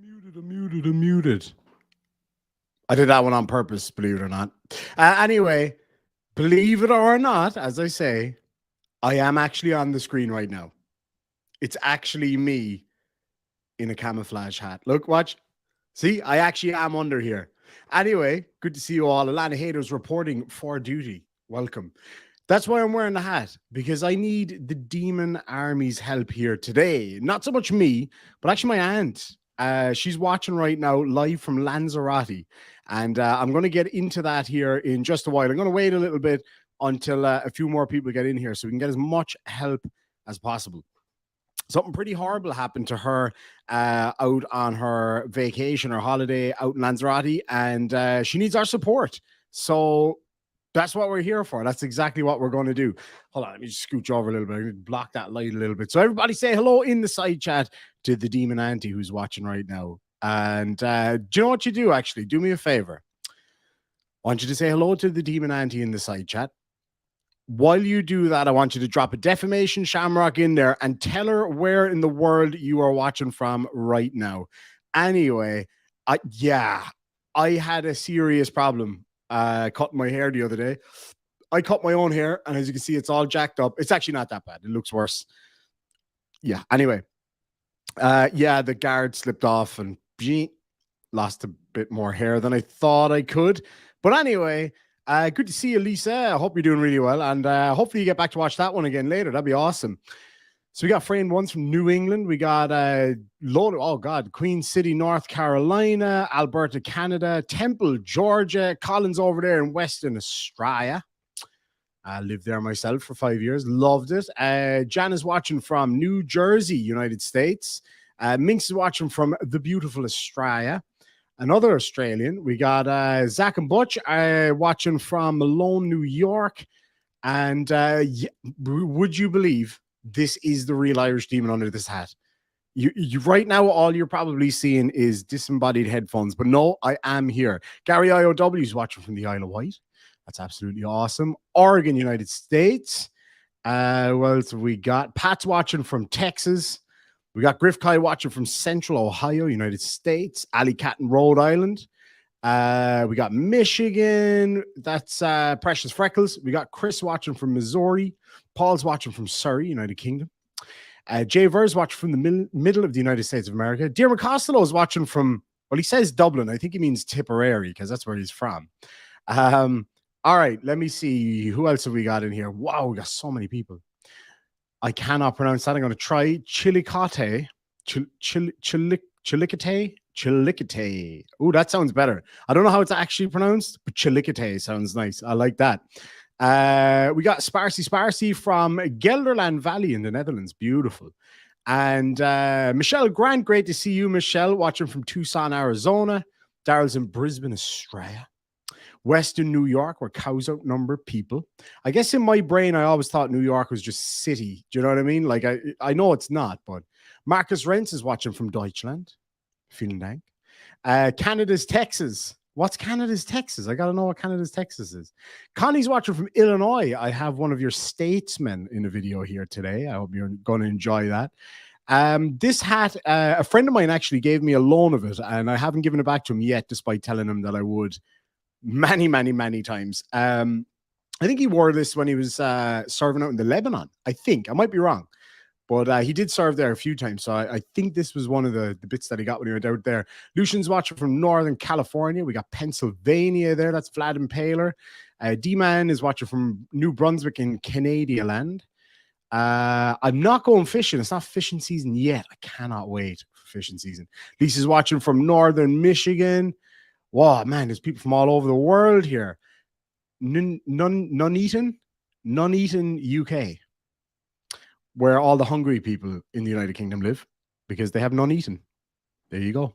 I'm muted. I did that one on purpose, believe it or not. Anyway, believe it or not, as I say, I am actually on the screen right now. It's actually me in a camouflage hat. Look, watch. See, I actually am under here. Anyway, good to see you all. Atlanta Haters reporting for duty. Welcome. That's why I'm wearing the hat, because I need the Demon Army's help here today. Not so much me, but actually my aunt. She's watching right now live from Lanzarote. And I'm going to get into that here in just a while. I'm going to wait a little bit until a few more people get in here so we can get as much help as possible. Something pretty horrible happened to her out on her vacation or holiday out in Lanzarote, and she needs our support. So that's what we're here for. That's exactly what we're going to do. Hold on, let me just scooch over a little bit. I'm going to block that light a little bit. So everybody say hello in the side chat to the Demon Auntie who's watching right now. And do you know what you do, actually? Do me a favor. I want you to say hello to the Demon Auntie in the side chat. While you do that, I want you to drop a defamation shamrock in there and tell her where in the world you are watching from right now. Anyway, I had a serious problem cutting my hair the other day. I cut my own hair, and as you can see, it's all jacked up. It's actually not that bad. It looks worse. Yeah, anyway. The guard slipped off and lost a bit more hair than I thought I could. But anyway, good to see you, Lisa. I hope you're doing really well. And hopefully you get back to watch that one again later. That'd be awesome. So we got framed ones from New England. We got Queen City, North Carolina, Alberta, Canada, Temple, Georgia, Collins over there in Western Australia. I lived there myself for 5 years. Loved it. Jan is watching from New Jersey, United States. Minx is watching from the beautiful Australia. Another Australian. We got Zach and Butch watching from Malone, New York. And would you believe this is the real Irish demon under this hat? You right now, all you're probably seeing is disembodied headphones. But no, I am here. Gary IOW is watching from the Isle of Wight. That's absolutely awesome. Oregon, United States. Who else have we got? Pat's watching from Texas. We got Griff Kai watching from Central Ohio, United States. Ali Catton, Rhode Island. We got Michigan. That's Precious Freckles. We got Chris watching from Missouri. Paul's watching from Surrey, United Kingdom. Jay Ver's watching from the middle of the United States of America. Dear McCostello is watching from, well, he says Dublin. I think he means Tipperary because that's where he's from. All right, let me see. Who else have we got in here? Wow, we got so many people. I cannot pronounce that. I'm going to try Chilicate. Chilicate. Oh, that sounds better. I don't know how it's actually pronounced, but Chilicate sounds nice. I like that. We got Sparsy from Gelderland Valley in the Netherlands. Beautiful. And Michelle Grant, great to see you, Michelle, watching from Tucson, Arizona. Daryl's in Brisbane, Australia. Western New York, where cows outnumber people. I guess in my brain, I always thought New York was just city. Do you know what I mean? Like, I know it's not, but Marcus Rentz is watching from Deutschland. Vielen Dank. Canada's Texas. What's Canada's Texas? I got to know what Canada's Texas is. Connie's watching from Illinois. I have one of your statesmen in a video here today. I hope you're going to enjoy that. This hat, a friend of mine actually gave me a loan of it, and I haven't given it back to him yet, despite telling him that I would many times. I think he wore this when he was serving out in the Lebanon. I think. I might be wrong. But he did serve there a few times. So I think this was one of the bits that he got when he went out there. Lucian's watching from Northern California. We got Pennsylvania there. That's Vlad Impaler. D-Man is watching from New Brunswick in Canadian land. I'm not going fishing. It's not fishing season yet. I cannot wait for fishing season. Lisa's watching from Northern Michigan. Wow, man, there's people from all over the world here. Nuneaton, UK, where all the hungry people in the United Kingdom live because they have none eaten. There you go.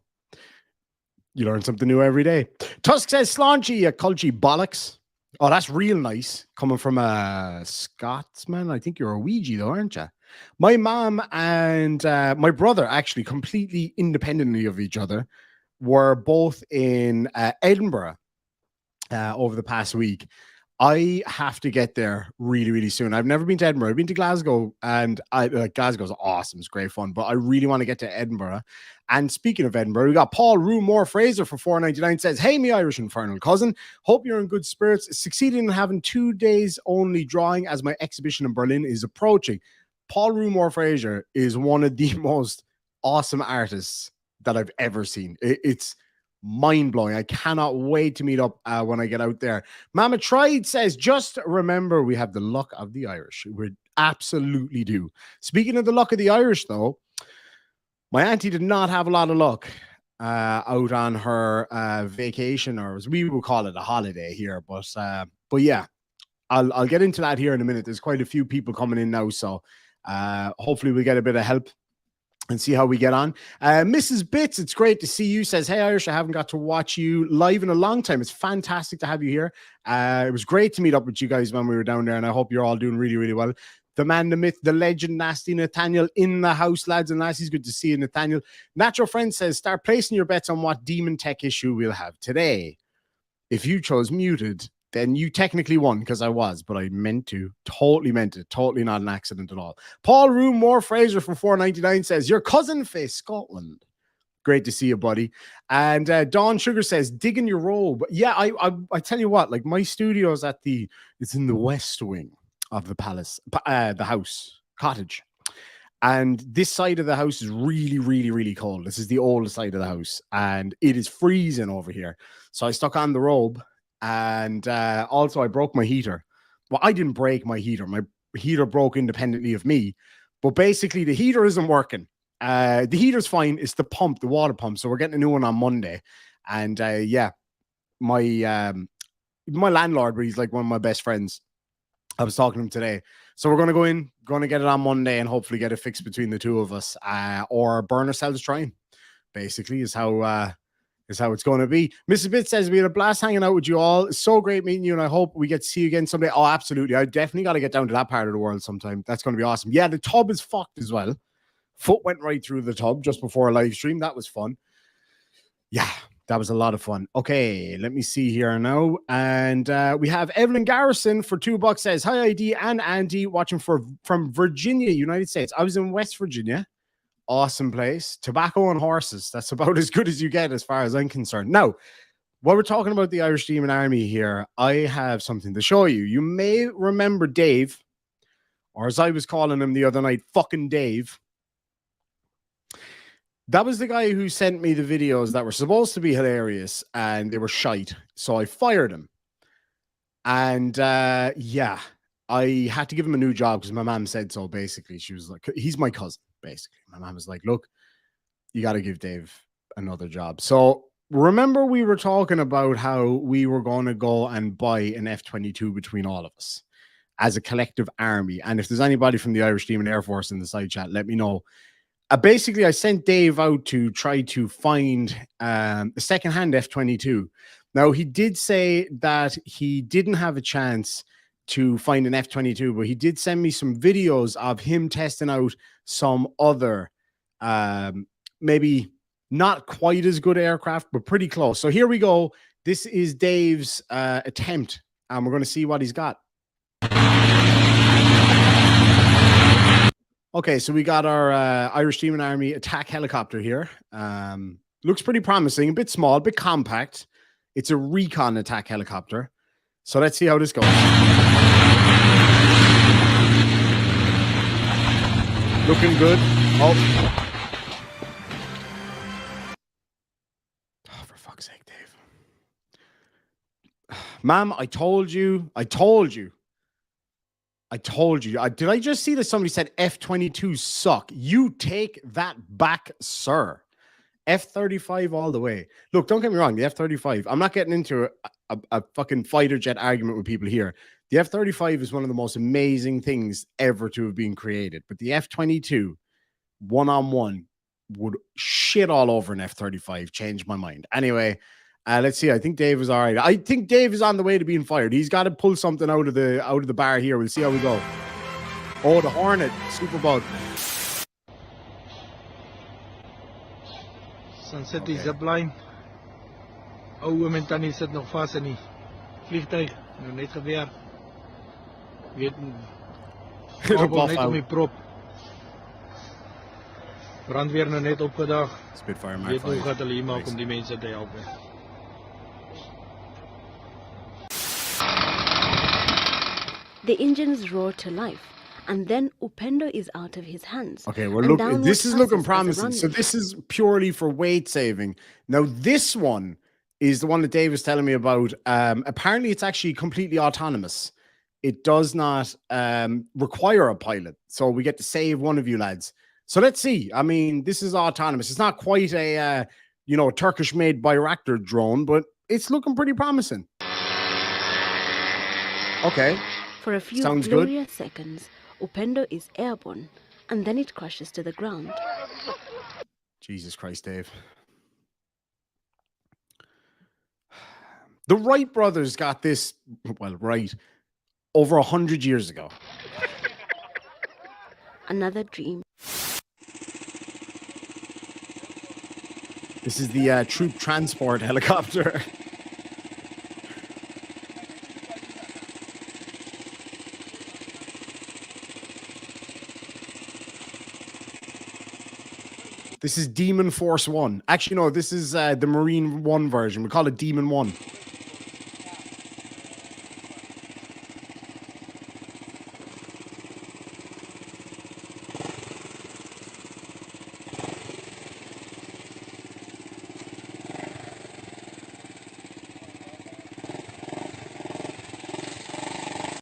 You learn something new every day. Tusk says, Slaunchy, you culchy bollocks. Oh, that's real nice. Coming from a Scotsman. I think you're a Ouija, though, aren't you? My mom and my brother, actually, completely independently of each other, were both in Edinburgh over the past week. I have to get there really, really soon. I've never been to Edinburgh. I've been to Glasgow, and Glasgow's awesome. It's great fun, but I really want to get to Edinburgh. And speaking of Edinburgh, we got Paul Moore Fraser for $4.99 says, "Hey, me Irish infernal cousin. Hope you're in good spirits. Succeeding in having 2 days only drawing as my exhibition in Berlin is approaching." Paul Moore Fraser is one of the most awesome artists that I've ever seen. It's mind-blowing. I cannot wait to meet up when I get out there. Mama Tried says, "Just remember we have the luck of the Irish." We absolutely do. Speaking of the luck of the Irish, though, my auntie did not have a lot of luck out on her vacation, or as we will call it, a holiday here. But yeah, I'll get into that here in a minute. There's quite a few people coming in now, so hopefully we get a bit of help and see how we get on. Mrs. Bits, it's great to see you, says, "Hey Irish, I haven't got to watch you live in a long time. It's fantastic to have you here. It was great to meet up with you guys when we were down there, and I hope you're all doing really, really well." The man, the myth, the legend, Nasty Nathaniel in the house, lads and lassies. Good to see you, Nathaniel. Natural Friend says, "Start placing your bets on what demon tech issue we'll have today. If you chose muted, then you technically won, because I was, but I meant to. Totally meant it. Totally not an accident at all." Paul Moore Fraser for $4.99 says, "Your cousin face Scotland." Great to see you, buddy. And Dawn Sugar says, "Digging your robe." Yeah, I tell you what, like, my studio's it's in the west wing of the palace, the house, cottage. And this side of the house is really, really, really cold. This is the oldest side of the house, and it is freezing over here. So I stuck on the robe. And also, I broke my heater. Well, I didn't break my heater. My heater broke independently of me. But basically, the heater isn't working. The heater's fine. It's the pump, the water pump. So we're getting a new one on Monday. And yeah, my landlord, but he's like one of my best friends. I was talking to him today. So we're going to go in, going to get it on Monday, and hopefully get it fixed between the two of us, or burn ourselves trying, basically, is how it's going to be. Mrs. Bit says, "We had a blast hanging out with you all. It's so great meeting you, and I hope we get to see you again someday." Oh, absolutely. I definitely got to get down to that part of the world sometime. That's going to be awesome. Yeah, the tub is fucked as well. Foot went right through the tub just before a live stream. That was fun. Yeah, that was a lot of fun. Okay, let me see here now. And we have Evelyn Garrison for $2 says, "Hi, ID and Andy, watching from Virginia, United States. I was in West Virginia. Awesome place. Tobacco and horses. That's about as good as you get as far as I'm concerned." Now, while we're talking about the Irish Demon Army here, I have something to show you. You may remember Dave, or as I was calling him the other night, fucking Dave. That was the guy who sent me the videos that were supposed to be hilarious, and they were shite. So I fired him. And yeah, I had to give him a new job because my mom said so, basically. She was like, he's my cousin, basically. My mom was like, "Look, you got to give Dave another job." So remember, we were talking about how we were going to go and buy an F-22 between all of us as a collective army. And if there's anybody from the Irish Demon Air Force in the side chat, let me know. Basically, I sent Dave out to try to find a secondhand F-22. Now, he did say that he didn't have a chance to find an F-22, but he did send me some videos of him testing out some other, maybe not quite as good aircraft, but pretty close. So here we go. This is Dave's attempt, and we're going to see what he's got. Okay, so we got our Irish Demon Army attack helicopter here. Looks pretty promising, a bit small, a bit compact. It's a recon attack helicopter. So let's see how this goes. Looking good. Oh, for fuck's sake, Dave. Ma'am, I told you. Did I just see that somebody said F-22 suck? You take that back, sir. F-35 all the way. Look, don't get me wrong. The F-35, I'm not getting into a fucking fighter jet argument with people here. The F-35 is one of the most amazing things ever to have been created. But the F-22, one-on-one, would shit all over an F-35. Changed my mind. Anyway, let's see. I think Dave is all right. I think Dave is on the way to being fired. He's got to pull something out of the bar here. We'll see how we go. Oh, the Hornet, Superbug. Sunset is zipline. Oude momentan is het nog vast in die vliegtuig. Nou net gebeur. Weet It'll kabel buff net om die out. prop. Brandweer nou net opgedag. Spitfire Mark Weet hoe 5. gaat hulle hier maak Nice. om die mense te help. The engines roar to life, and then Upendo is out of his hands. Okay, well, and look, downward this is looking passes as a promising. So runway. this is purely for weight saving. Now, this one is the one that Dave was telling me about. Apparently, it's actually completely autonomous. It does not require a pilot. So we get to save one of you lads. So let's see. I mean, this is autonomous. It's not quite a, Turkish-made Bayraktar drone, but it's looking pretty promising. Okay. For a few Sounds glorious seconds, Upendo is airborne, and then it crashes to the ground. Jesus Christ, Dave. The Wright brothers got this, right, over 100 years ago. Another dream. This is the troop transport helicopter. This is Demon Force 1. Actually, no, this is the Marine 1 version. We call it Demon 1.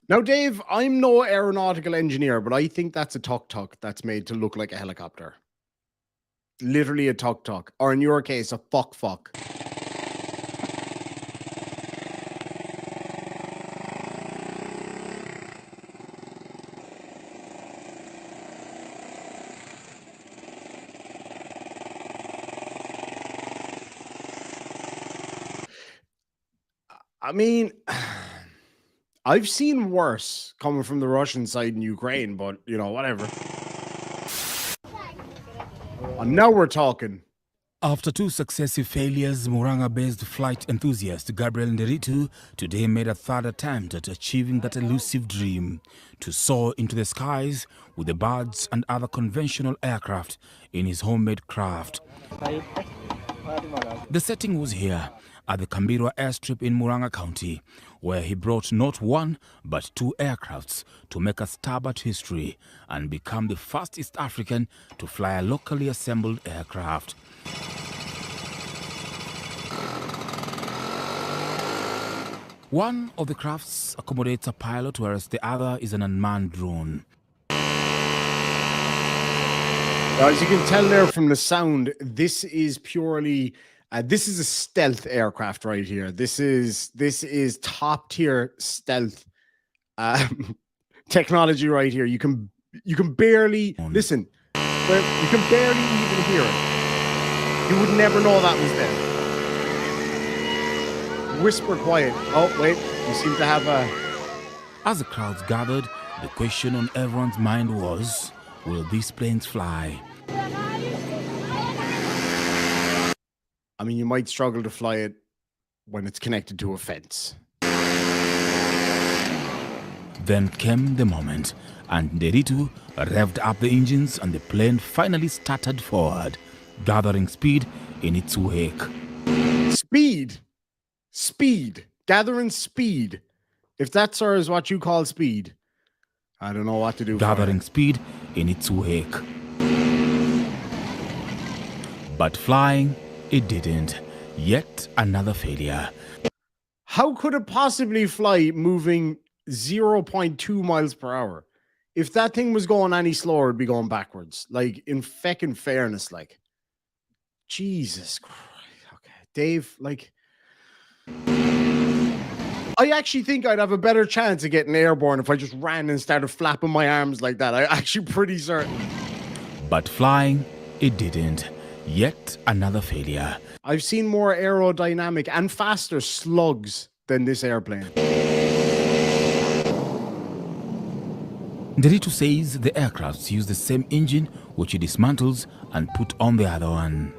Now, Dave, I'm no aeronautical engineer, but I think that's a tuk-tuk that's made to look like a helicopter. Literally a tuk-tuk, or in your case, a fuck. I mean, I've seen worse coming from the Russian side in Ukraine, but, whatever. And now we're talking. After two successive failures, Muranga-based flight enthusiast Gabriel Nderitu today made a third attempt at achieving that elusive dream, to soar into the skies with the birds and other conventional aircraft in his homemade craft. The setting was here, at the Kambirwa airstrip in Muranga County, where he brought not one but two aircrafts to make a stab at history and become the first East African to fly a locally assembled aircraft. One of the crafts accommodates a pilot, whereas the other is an unmanned drone. As you can tell there from the sound, this is purely this is a stealth aircraft right here. This is top tier stealth technology right here. You can barely listen. You can barely even hear it. You would never know that was there. Whisper quiet. Oh wait, you seem to have a. As the crowds gathered, the question on everyone's mind was, will these planes fly? I mean, you might struggle to fly it when it's connected to a fence. Then came the moment, and Nderitu revved up the engines and the plane finally started forward, gathering speed in its wake. Speed. Gathering speed. If that, sir, is what you call speed, I don't know what to do. Gathering speed in its wake. But flying, it didn't. Yet another failure. How could it possibly fly moving 0.2 miles per hour? If that thing was going any slower, it'd be going backwards. Like, in feckin' fairness, like. Jesus Christ. Okay, Dave, like. I actually think I'd have a better chance of getting airborne if I just ran and started flapping my arms like that. I'm actually pretty certain. But flying, it didn't. Yet another failure. I've seen more aerodynamic and faster slugs than this airplane. Nderitu says the aircrafts use the same engine, which he dismantles and put on the other one.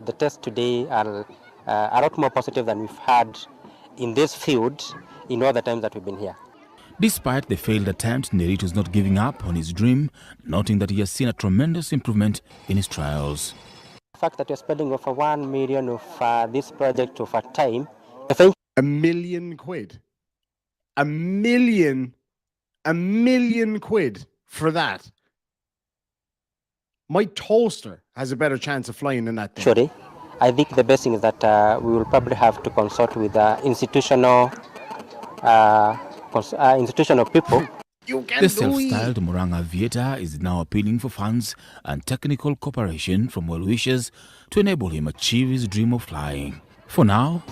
The tests today are a lot more positive than we've had in this field in all the times that we've been here. Despite the failed attempt, Nerito is not giving up on his dream, noting that he has seen a tremendous improvement in his trials. The fact that you're spending over 1 million of this project over time, I think £1 million. £1 million for that. My toaster has a better chance of flying than that thing. actually, I think the best thing is that we will probably have to consult with institutional people. You can The do self-styled it. Muranga Aviator is now appealing for funds and technical cooperation from well-wishers to enable him achieve his dream of flying. For now,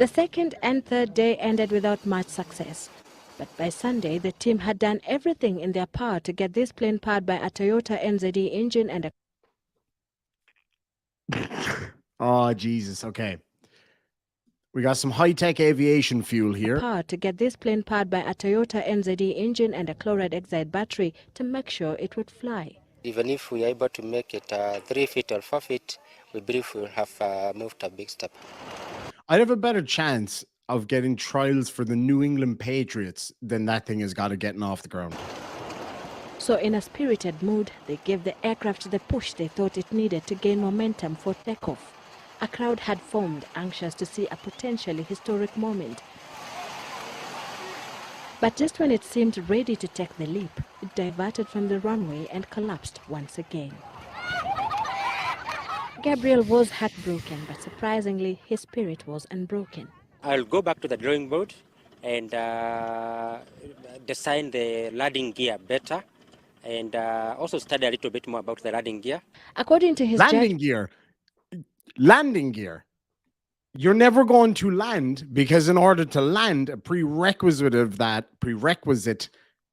The second and third day ended without much success. But by Sunday, the team had done everything in their power to get this plane powered by a Toyota NZD engine and a Oh, Jesus. Okay. We got some high-tech aviation fuel here. power to get this plane powered by a Toyota NZD engine and a chloride oxide battery to make sure it would fly. Even if we are able to make it 3 feet or 4 feet, we believe we will have moved a big step. I'd have a better chance of getting trials for the New England Patriots than that thing has got of getting off the ground. So in a spirited mood, they gave the aircraft the push they thought it needed to gain momentum for takeoff. A crowd had formed, anxious to see a potentially historic moment. But just when it seemed ready to take the leap, it diverted from the runway and collapsed once again. Gabriel was heartbroken, but surprisingly, his spirit was unbroken. I'll go back to the drawing board and design the landing gear better and also study a little bit more about the landing gear. According to his Landing gear. Landing gear. You're never going to land because in order to land, a prerequisite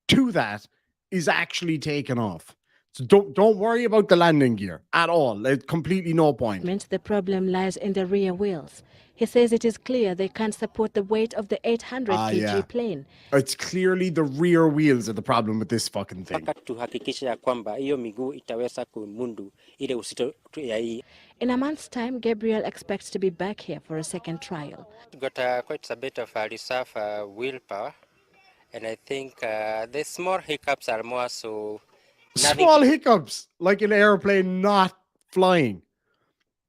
to that is actually taken off. So don't worry about the landing gear at all. There's completely no point. the problem lies in the rear wheels. He says it is clear they can't support the weight of the 800 kg yeah. plane. It's clearly the rear wheels are the problem with this fucking thing. Mpaka tuhakikisha ya kwamba hiyo miguu itaweza kumundu ile uzito ya hii. In a month's time, Gabriel expects to be back here for a second trial. Got quite a bit of reserve willpower, and I think the small hiccups are more so. Small hiccups, like an airplane not flying.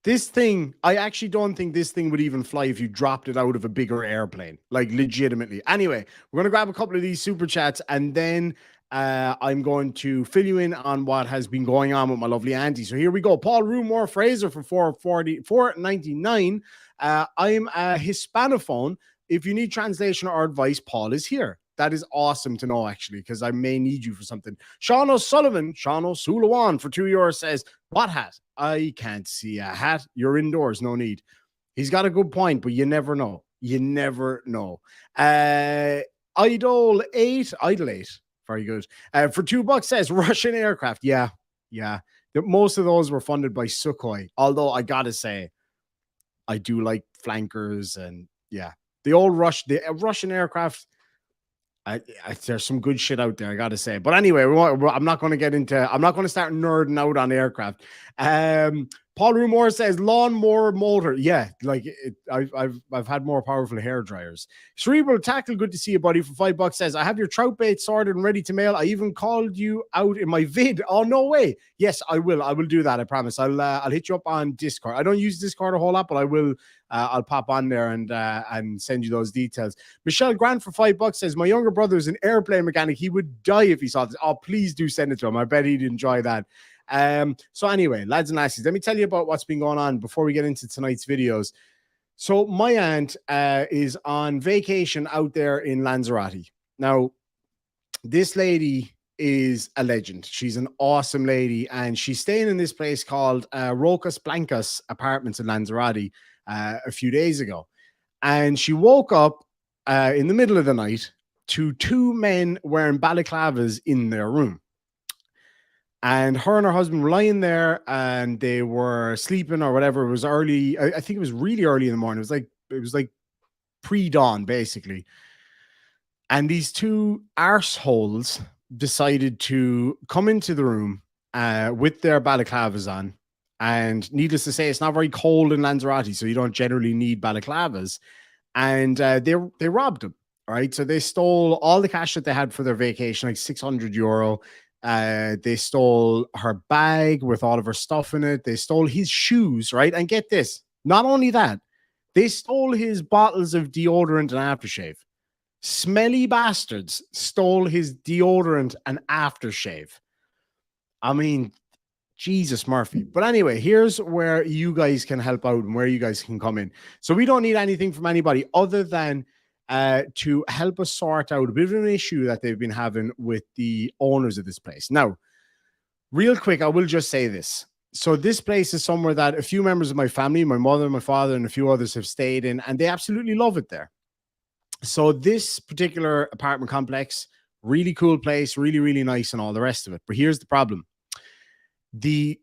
This thing, I actually don't think this thing would even fly if you dropped it out of a bigger airplane, like legitimately. Anyway, we're going to grab a couple of these super chats and then I'm going to fill you in on what has been going on with my lovely auntie. So here we go. Paul Rumor Fraser for $4.99. I'm a Hispanophone. If you need translation or advice, Paul is here. That is awesome to know, actually, because I may need you for something. Sean O'Sullivan, Sean O'Sullivan for €2 says, what hat? I can't see a hat. You're indoors. No need. He's got a good point, but you never know. You never know. Idol 8. Very good. For $2 says Russian aircraft. Yeah. Most of those were funded by Sukhoi. Although I got to say, I do like flankers and yeah. The Russian aircraft, there's some good shit out there, I gotta say. But anyway, I'm not going to start nerding out on aircraft. Paul Rumor says lawnmower motor. Yeah, like I've had more powerful hair dryers. Cerebral Tackle, good to see you, buddy. For $5 says, I have your trout bait sorted and ready to mail. I even called you out in my vid. Oh, no way. Yes, I will. I will do that. I promise. I'll hit you up on Discord. I don't use Discord a whole lot, but I will. I'll pop on there and send you those details. Michelle Grant for $5 says, my younger brother is an airplane mechanic. He would die if he saw this. Oh, please do send it to him. I bet he'd enjoy that. So anyway, lads and lassies, let me tell you about what's been going on before we get into tonight's videos. So my aunt is on vacation out there in Lanzarote. Now, this lady is a legend. She's an awesome lady, and she's staying in this place called Rocas Blancas Apartments in Lanzarote a few days ago. And she woke up in the middle of the night to two men wearing balaclavas in their room. And her and her husband were lying there and they were sleeping or whatever. It was early. I think it was really early in the morning. It was like pre-dawn, basically. And these two arseholes decided to come into the room with their balaclavas on And needless to say, it's not very cold in Lanzarote, so you don't generally need balaclavas. And they robbed him. All right, so they stole all the cash that they had for their vacation, like €600. They stole her bag with all of her stuff in it. They stole his shoes, right? And get this, not only that, they stole his bottles of deodorant and aftershave. Smelly bastards stole his deodorant and aftershave. I mean, Jesus Murphy. But anyway, here's where you guys can help out and where you guys can come in. So we don't need anything from anybody other than to help us sort out a bit of an issue that they've been having with the owners of this place. Now, real quick, I will just say this. So this place is somewhere that a few members of my family, my mother, my father, and a few others have stayed in, and they absolutely love it there. So this particular apartment complex, really cool place, really, really nice and all the rest of it. But here's the problem. The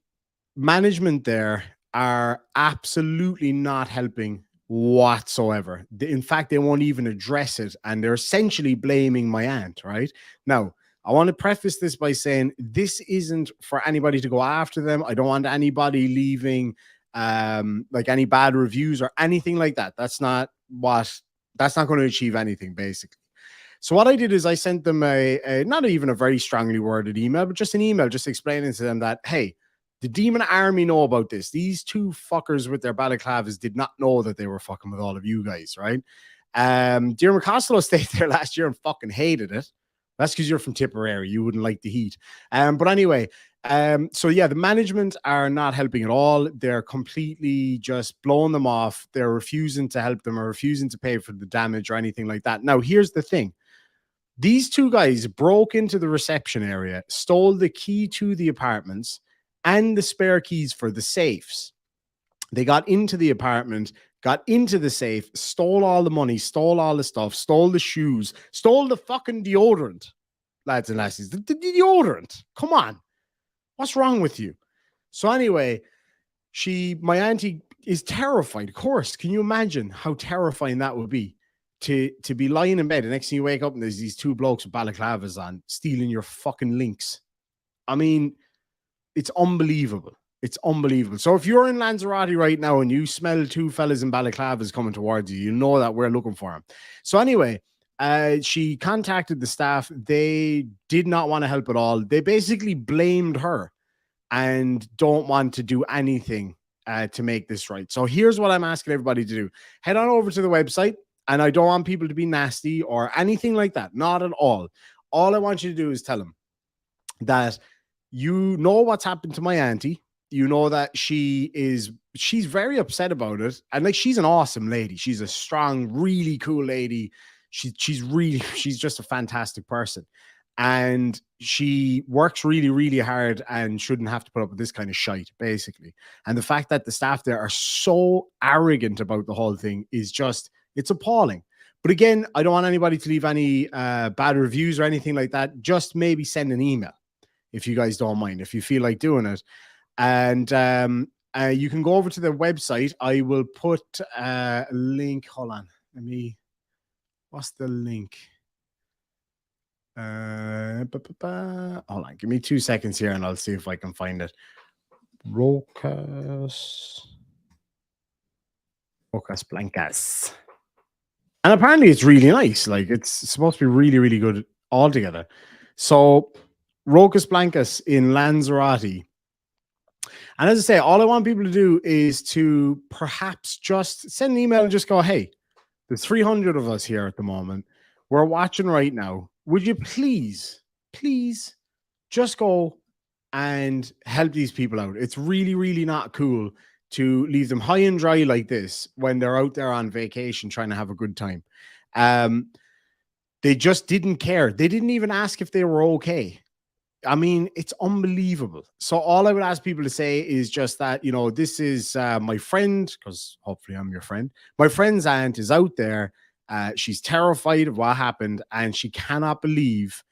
management there are absolutely not helping whatsoever. In fact, they won't even address it, and they're essentially blaming my aunt, right? Now, I want to preface this by saying this isn't for anybody to go after them. I don't want anybody leaving like any bad reviews or anything like that. That's not going to achieve anything, basically. So what I did is I sent them a not even a very strongly worded email, but just an email just explaining to them that, hey, the Demon Army know about this. These two fuckers with their balaclavas did not know that they were fucking with all of you guys, right? Dear McCostello stayed there last year and fucking hated it. That's because you're from Tipperary. You wouldn't like the heat. But anyway, so yeah, the management are not helping at all. They're completely just blowing them off. They're refusing to help them or refusing to pay for the damage or anything like that. Now, here's the thing. These two guys broke into the reception area, stole the key to the apartments and the spare keys for the safes. They got into the apartment, got into the safe, stole all the money, stole all the stuff, stole the shoes, stole the fucking deodorant, lads and lassies. The deodorant. Come on. What's wrong with you? So anyway, my auntie is terrified. Of course. Can you imagine how terrifying that would be? To be lying in bed, the next thing you wake up and there's these two blokes with balaclavas on, stealing your fucking links. I mean, it's unbelievable. It's unbelievable. So if you're in Lanzarote right now and you smell two fellas in balaclavas coming towards you, you know that we're looking for them. So anyway, she contacted the staff. They did not want to help at all. They basically blamed her and don't want to do anything to make this right. So here's what I'm asking everybody to do. Head on over to the website. And I don't want people to be nasty or anything like that. Not at all. All I want you to do is tell them that you know what's happened to my auntie. You know that she's very upset about it. And like, she's an awesome lady. She's a strong, really cool lady. She's just a fantastic person. And she works really, really hard and shouldn't have to put up with this kind of shite, basically. And the fact that the staff there are so arrogant about the whole thing is just, it's appalling. But again, I don't want anybody to leave any bad reviews or anything like that. Just maybe send an email if you guys don't mind, if you feel like doing it. And you can go over to the website. I will put a link. Hold on. What's the link? Hold on. Give me 2 seconds here and I'll see if I can find it. Rocas Blancas. And apparently it's really nice. Like, it's supposed to be really, really good altogether. So Rocas Blancas in Lanzarote. And as I say, all I want people to do is to perhaps just send an email and just go, hey, there's 300 of us here at the moment. We're watching right now. Would you please just go and help these people out? It's really, really not cool to leave them high and dry like this when they're out there on vacation trying to have a good time. They just didn't care. They didn't even ask if they were okay. I mean, it's unbelievable. So all I would ask people to say is just that, you know, this is my friend, because hopefully I'm your friend. My friend's aunt is out there. She's terrified of what happened, and she cannot believe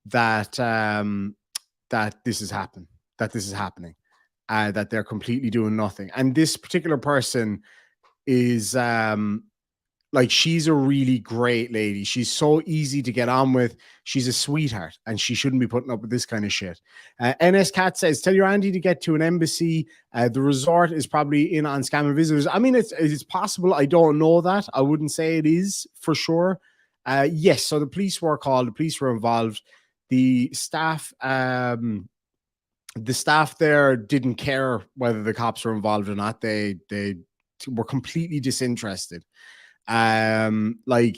that that this has happened, that this is happening. That they're completely doing nothing. And this particular person is, Like, she's a really great lady. She's so easy to get on with. She's a sweetheart, and she shouldn't be putting up with this kind of shit. NS Cat says, tell your auntie to get to an embassy. The resort is probably in on scamming visitors. I mean, it's possible. I don't know that. I wouldn't say it is for sure. Yes, so the police were called. The police were involved. The staff there didn't care whether the cops were involved or not. They were completely disinterested. Like,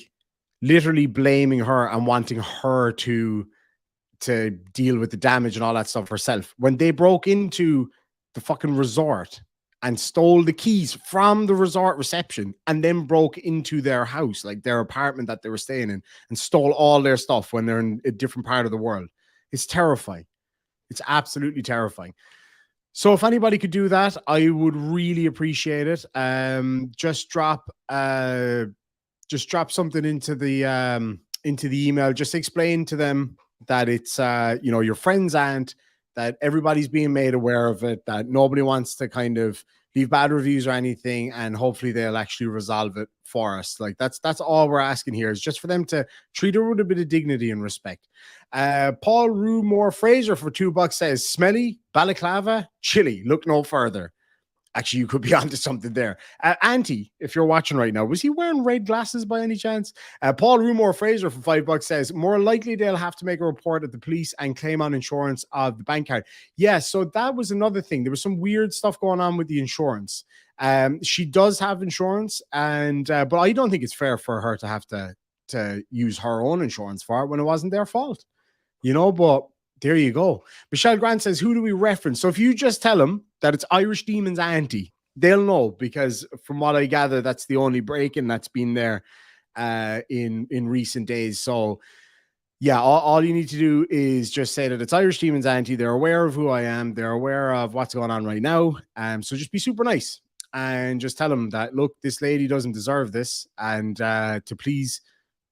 literally blaming her and wanting her to deal with the damage and all that stuff herself. When they broke into the fucking resort and stole the keys from the resort reception and then broke into their house, like their apartment that they were staying in, and stole all their stuff when they're in a different part of the world. It's terrifying. It's absolutely terrifying. So if anybody could do that, I would really appreciate it. Just drop something into the email. Just explain to them that it's your friend's aunt, that everybody's being made aware of it, that nobody wants to kind of leave bad reviews or anything, and hopefully they'll actually resolve it for us. Like, that's all we're asking here, is just for them to treat her with a bit of dignity and respect. Paul Rumore Fraser for $2 says, smelly, balaclava, chilly, look no further. Actually, you could be onto something there. Auntie, if you're watching right now, was he wearing red glasses by any chance? Paul Rumore Fraser for $5 says, more likely they'll have to make a report at the police and claim on insurance of the bank card. Yeah, so that was another thing. There was some weird stuff going on with the insurance. She does have insurance, and but I don't think it's fair for her to have to use her own insurance for it when it wasn't their fault. But there you go. Michelle Grant says, who do we reference? So if you just tell them that it's Irish Demon's auntie, they'll know, because from what I gather, that's the only break-in that's been there in recent days. So yeah, all you need to do is just say that it's Irish Demon's auntie. They're aware of who I am. They're aware of what's going on right now. So just be super nice and just tell them that, look, this lady doesn't deserve this, and to please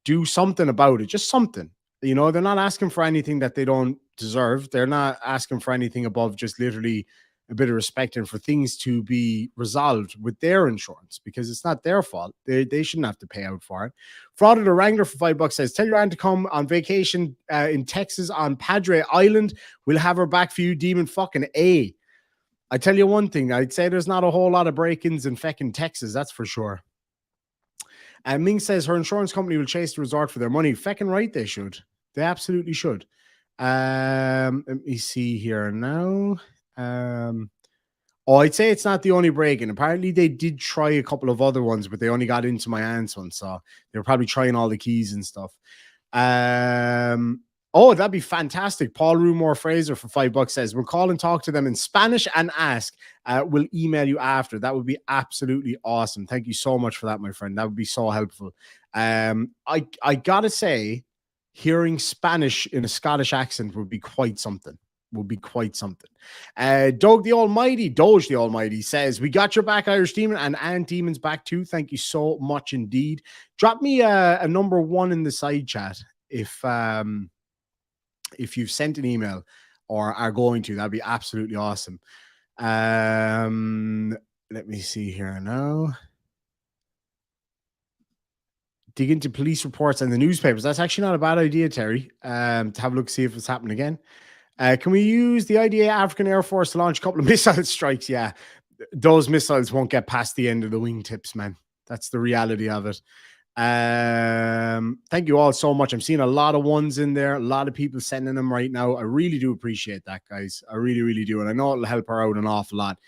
do something about it. Just something. They're not asking for anything that they don't deserve. They're not asking for anything above just literally a bit of respect and for things to be resolved with their insurance, because it's not their fault. They shouldn't have to pay out for it. Fraud the Wrangler for $5 says, tell your aunt to come on vacation in Texas on Padre Island. We'll have her back for you, Demon fucking A. I tell you one thing, I'd say there's not a whole lot of break-ins in fucking Texas, that's for sure. And Ming says her insurance company will chase the resort for their money. Feckin' right, they should. They absolutely should. Let me see here now. I'd say it's not the only break-in. Apparently, they did try a couple of other ones, but they only got into my aunt's one, so they were probably trying all the keys and stuff. That'd be fantastic. Paul Rumore Fraser for $5 says, we'll call and talk to them in Spanish and ask. We'll email you after. That would be absolutely awesome. Thank you so much for that, my friend. That would be so helpful. I gotta say, hearing Spanish in a Scottish accent would be quite something. Doge the Almighty says, we got your back, Irish Demon, and Aunt Demon's back too. Thank you so much indeed. Drop me a number 1 in the side chat if you've sent an email or are going to. That'd be absolutely awesome. Let me see here now. Dig into police reports and the newspapers. That's actually not a bad idea, Terry. To have a look, see if it's happened again. Can we use the IDA African Air Force to launch a couple of missile strikes? Yeah, those missiles won't get past the end of the wingtips, man. That's the reality of it. Thank you all so much. I'm seeing a lot of ones in there, a lot of people sending them right now. I really do appreciate that, guys. I really, really do. And I know it'll help her out an awful lot.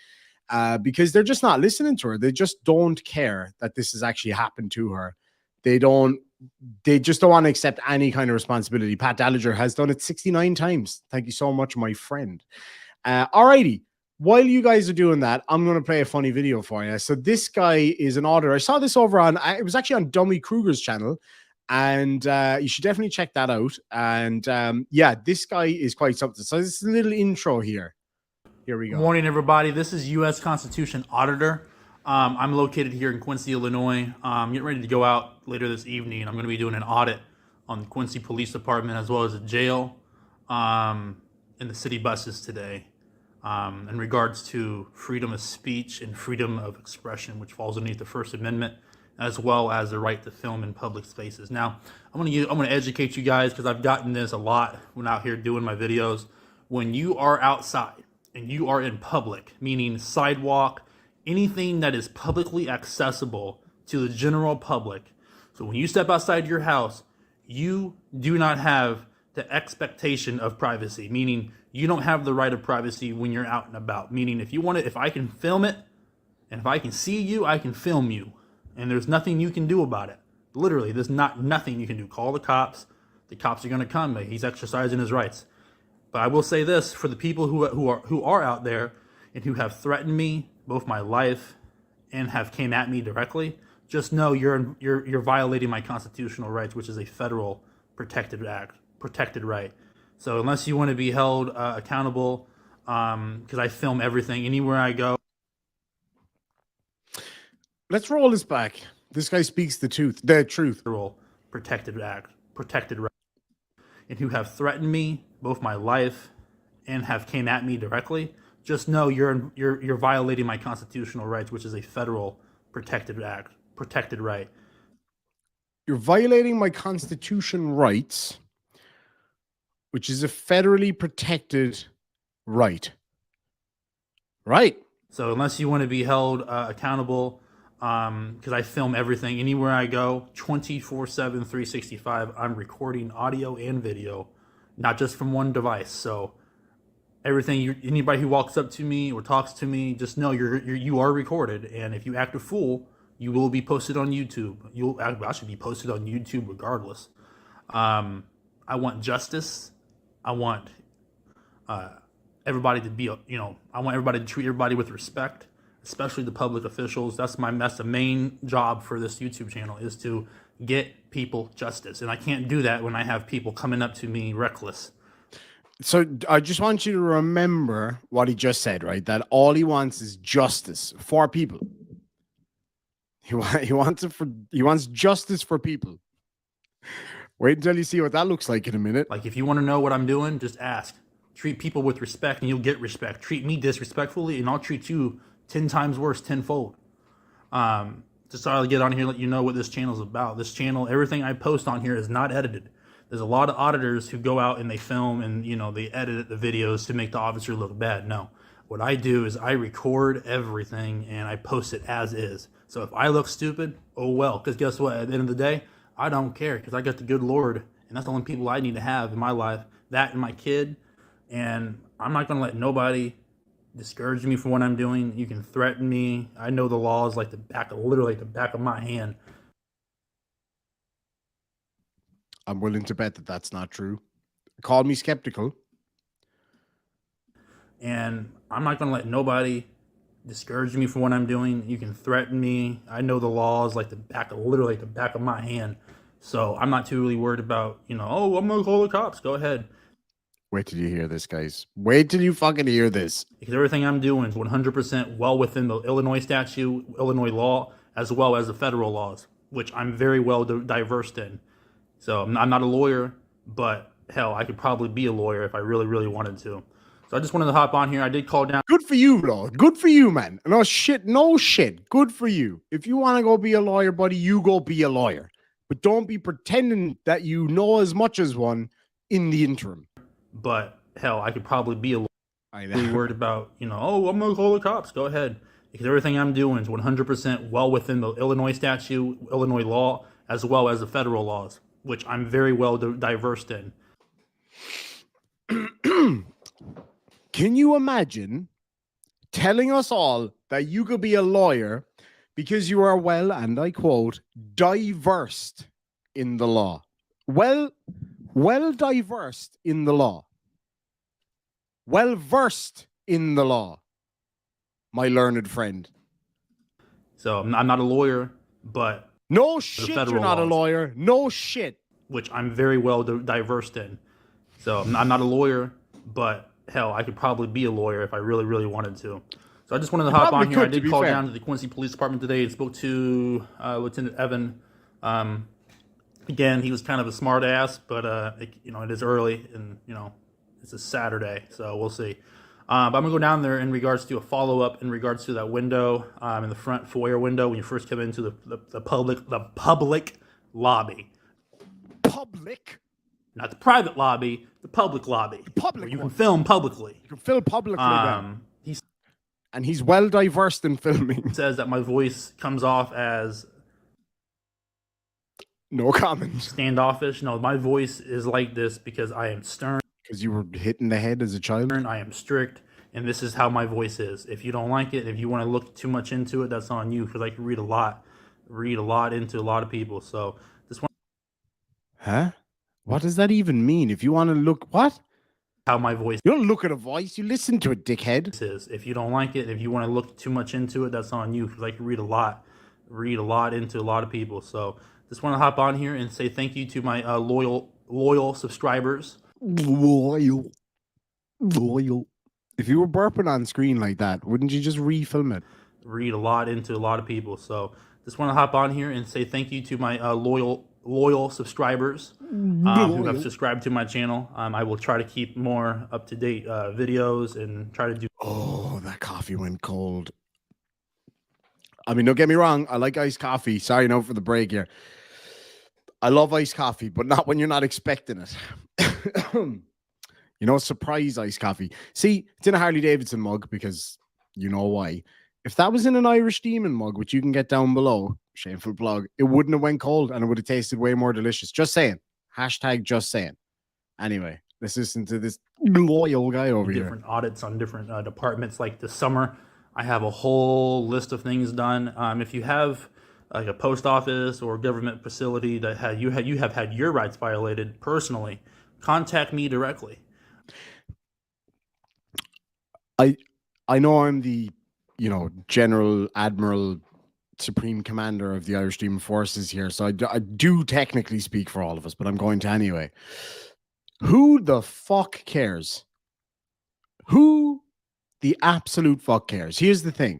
Because they're just not listening to her. They just don't care that this has actually happened to her. They just don't want to accept any kind of responsibility. Pat Dallinger has done it 69 times. Thank you so much, my friend. Alrighty. While you guys are doing that, I'm going to play a funny video for you. So this guy is an auditor. I saw this over on, it was actually on Dummy Kruger's channel. And you should definitely check that out. And yeah, this guy is quite something. So this is a little intro here. Here we go. Good morning, everybody. This is U.S. Constitution Auditor. I'm located here in Quincy, Illinois. I'm getting ready to go out later this evening. I'm going to be doing an audit on the Quincy Police Department as well as a jail and the city buses today in regards to freedom of speech and freedom of expression, which falls underneath the First Amendment. as well as the right to film in public spaces. Now, I'm gonna educate you guys because I've gotten this a lot when out here doing my videos. When you are outside and you are in public, meaning sidewalk, anything that is publicly accessible to the general public. So when you step outside your house, you do not have the expectation of privacy, meaning you don't have the right of privacy when you're out and about. Meaning if I can film it and if I can see you, I can film you. And there's nothing you can do about it. Literally, there's nothing you can do. Call the cops. The cops are going to come. He's exercising his rights. But I will say this for the people who are out there and who have threatened me, both my life and have came at me directly, just know you're violating my constitutional rights, which is a federal protected right. So unless you want to be held accountable, because I film everything anywhere I go. Let's roll this back. This guy speaks the truth. Federal protected right, and who have threatened me, both my life and have came at me directly, just know you're violating my constitutional rights, which is a federal protected right. You're violating my constitution rights, which is a federally protected right. Right. So unless you want to be held accountable, because I film everything anywhere I go, 24/7, 365. I'm recording audio and video, not just from one device. So anybody who walks up to me or talks to me, just know you are recorded. And if you act a fool, you will be posted on YouTube. I should be posted on YouTube regardless. I want justice. I want everybody to be, I want everybody to treat everybody with respect, especially the public officials. That's the main job for this YouTube channel, is to get people justice. And I can't do that when I have people coming up to me reckless. So I just want you to remember what he just said, right? That all he wants is justice for people. He wants justice for people. Wait until you see what that looks like in a minute. Like, if you want to know what I'm doing, just ask. Treat people with respect and you'll get respect. Treat me disrespectfully and I'll treat you 10 times worse, tenfold. Just thought I'd get on here and let you know what this channel is about. This channel, everything I post on here is not edited. There's a lot of auditors who go out and they film and, they edit the videos to make the officer look bad. No. What I do is I record everything and I post it as is. So if I look stupid, oh well. Because guess what? At the end of the day, I don't care, because I got the good Lord. And that's the only people I need to have in my life. That and my kid. And I'm not going to let nobody discourage me from what I'm doing. You can threaten me. I know the laws like literally the back of my hand. I'm willing to bet that that's not true. Call me skeptical. And I'm not going to let nobody discourage me from what I'm doing. You can threaten me. I know the laws like literally the back of my hand. So I'm not too really worried about, oh, I'm going to call the cops. Go ahead. Wait till you hear this, guys. Wait till you fucking hear this. Because everything I'm doing is 100% well within the Illinois statute, Illinois law, as well as the federal laws, which I'm very well diversed in. So I'm not a lawyer, but hell, I could probably be a lawyer if I really, really wanted to. So I just wanted to hop on here. I did call down. Good for you, Lord. Good for you, man. No shit. Good for you. If you want to go be a lawyer, buddy, you go be a lawyer. But don't be pretending that you know as much as one in the interim. But hell, I could probably be a lawyer. I Really worried about, oh, I'm going to call the cops. Go ahead. Because everything I'm doing is 100% well within the Illinois statute, Illinois law, as well as the federal laws, which I'm very well diversed in. Can you imagine telling us all that you could be a lawyer because you are well, and I quote, diversed in the law? Well diversed in the law. Well versed in the law, my learned friend. So I'm not a lawyer, but no shit, you're not a lawyer. No shit. Which I'm very well diversed in. So I'm not a lawyer, but hell, I could probably be a lawyer if I really, really wanted to. So I just wanted to hop on here. I did call down to the Quincy Police Department today and spoke to Lieutenant Evan. Again, he was kind of a smart ass, but it is early and it's a Saturday, so we'll see. But I'm gonna go down there in regards to a follow-up in regards to that window in the front foyer window when you first come into the public lobby. Public? Not the private lobby, the public lobby. The public where you one. can film publicly. You can film publicly then. He And he's well diversed in filming. says that my voice comes off as No comment. standoffish. No, my voice is like this because I am stern. Because you were hit in the head as a child? I am strict, and this is how my voice is. If you don't like it, if you want to look too much into it, that's on you, because I can read a lot into a lot of people. So this one. Huh? What does that even mean? If you want to look, what? How my voice You don't look at a voice, you listen to it, dickhead. is. If you don't like it, if you want to look too much into it, that's on you, because I can read a lot into a lot of people. So just want to hop on here and say thank you to my loyal subscribers. Loyal. If you were burping on screen like that, wouldn't you just refilm it? Read a lot into a lot of people. So just want to hop on here and say thank you to my loyal subscribers who have subscribed to my channel. I will try to keep more up-to-date videos and try to do. Oh, that coffee went cold. I mean, don't get me wrong. I like iced coffee. Sorry, no, for the break here. I love iced coffee, but not when you're not expecting it. You know, surprise iced coffee. See, it's in a Harley Davidson mug because you know why. If that was in an Irish Demon mug, which you can get down below, shameful plug, it wouldn't have went cold and it would have tasted way more delicious. Just saying. Hashtag just saying. Anyway, let's listen to this loyal guy over here. Different audits on different departments. Like this summer, I have a whole list of things done. If you have like a post office or government facility that you have had your rights violated personally, contact me directly. I know I'm the, General Admiral Supreme Commander of the Irish Demon Forces here, so I do technically speak for all of us, but I'm going to anyway. Who the fuck cares? Who the absolute fuck cares? Here's the thing.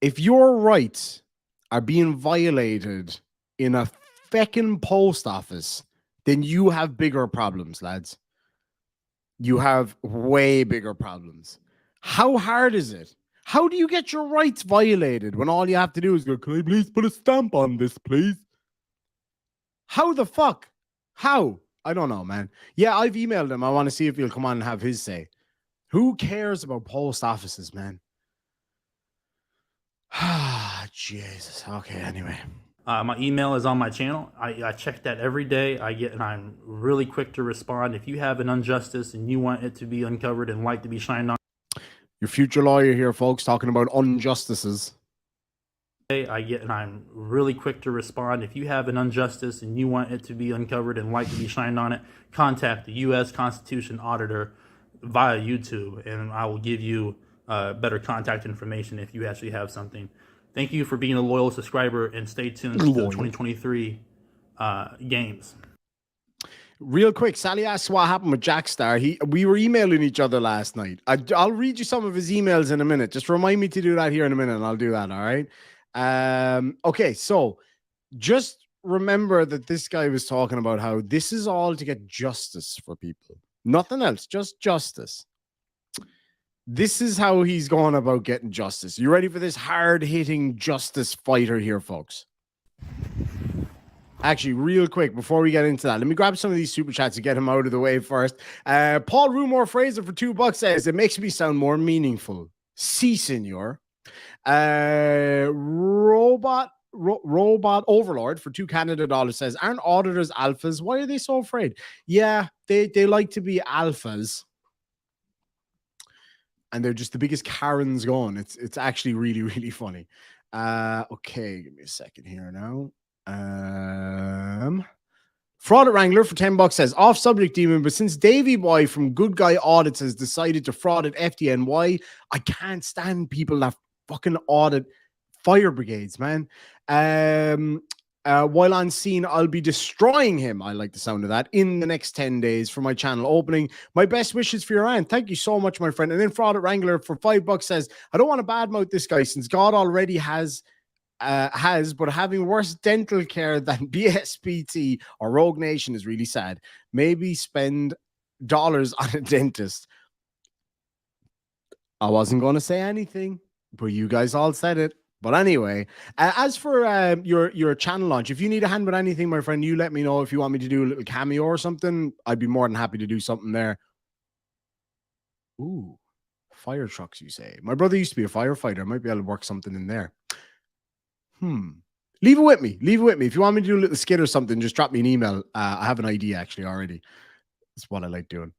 If your rights are being violated in a feckin' post office, then you have bigger problems, lads. You have way bigger problems. How hard is it? How do you get your rights violated when all you have to do is go, can I please put a stamp on this, please? How the fuck? How? I don't know, man. Yeah, I've emailed him. I want to see if he'll come on and have his say. Who cares about post offices, man? Ah, Jesus. Okay, anyway. My email is on my channel. I check that every day. And I'm really quick to respond. If you have an injustice and you want it to be uncovered and light to be shined on. Your future lawyer here, folks, talking about injustices. And I'm really quick to respond. If you have an injustice and you want it to be uncovered and light to be shined on it, contact the U.S. Constitution Auditor via YouTube, and I will give you better contact information if you actually have something. Thank you for being a loyal subscriber, and stay tuned to the 2023 games. Real quick, Sally asks what happened with Jackstar. We were emailing each other last night. I'll read you some of his emails in a minute. Just remind me to do that here in a minute, and I'll do that, all right? Okay, so just remember that this guy was talking about how this is all to get justice for people. Nothing else, just justice. This is how he's going about getting justice. You ready for this hard-hitting justice fighter here, folks? Actually, real quick, before we get into that, let me grab some of these super chats to get him out of the way first. Paul Rumor Fraser for $2 says, it makes me sound more meaningful. Si, senor. Robot Overlord for $2 Canada says, aren't auditors alphas? Why are they so afraid? Yeah, they like to be alphas. And they're just the biggest Karens going. It's actually really, really funny. Okay, give me a second here now. Fraud Wrangler for $10 says, off subject, Demon, but since Davey Boy from Good Guy Audits has decided to fraud at FDNY, I can't stand people that fucking audit fire brigades, man. While on scene, I'll be destroying him. I like the sound of that in the next 10 days for my channel opening. My best wishes for your aunt. Thank you so much, my friend. And then Fraud Wrangler for $5 says, I don't want to badmouth this guy since God already has, but having worse dental care than BSPT or Rogue Nation is really sad. Maybe spend dollars on a dentist. I wasn't going to say anything, but you guys all said it. But anyway, as for your channel launch, if you need a hand with anything, my friend, you let me know. If you want me to do a little cameo or something, I'd be more than happy to do something there. Ooh, fire trucks, you say? My brother used to be a firefighter. I might be able to work something in there. Leave it with me. Leave it with me. If you want me to do a little skit or something, just drop me an email. I have an idea actually already. It's what I like doing.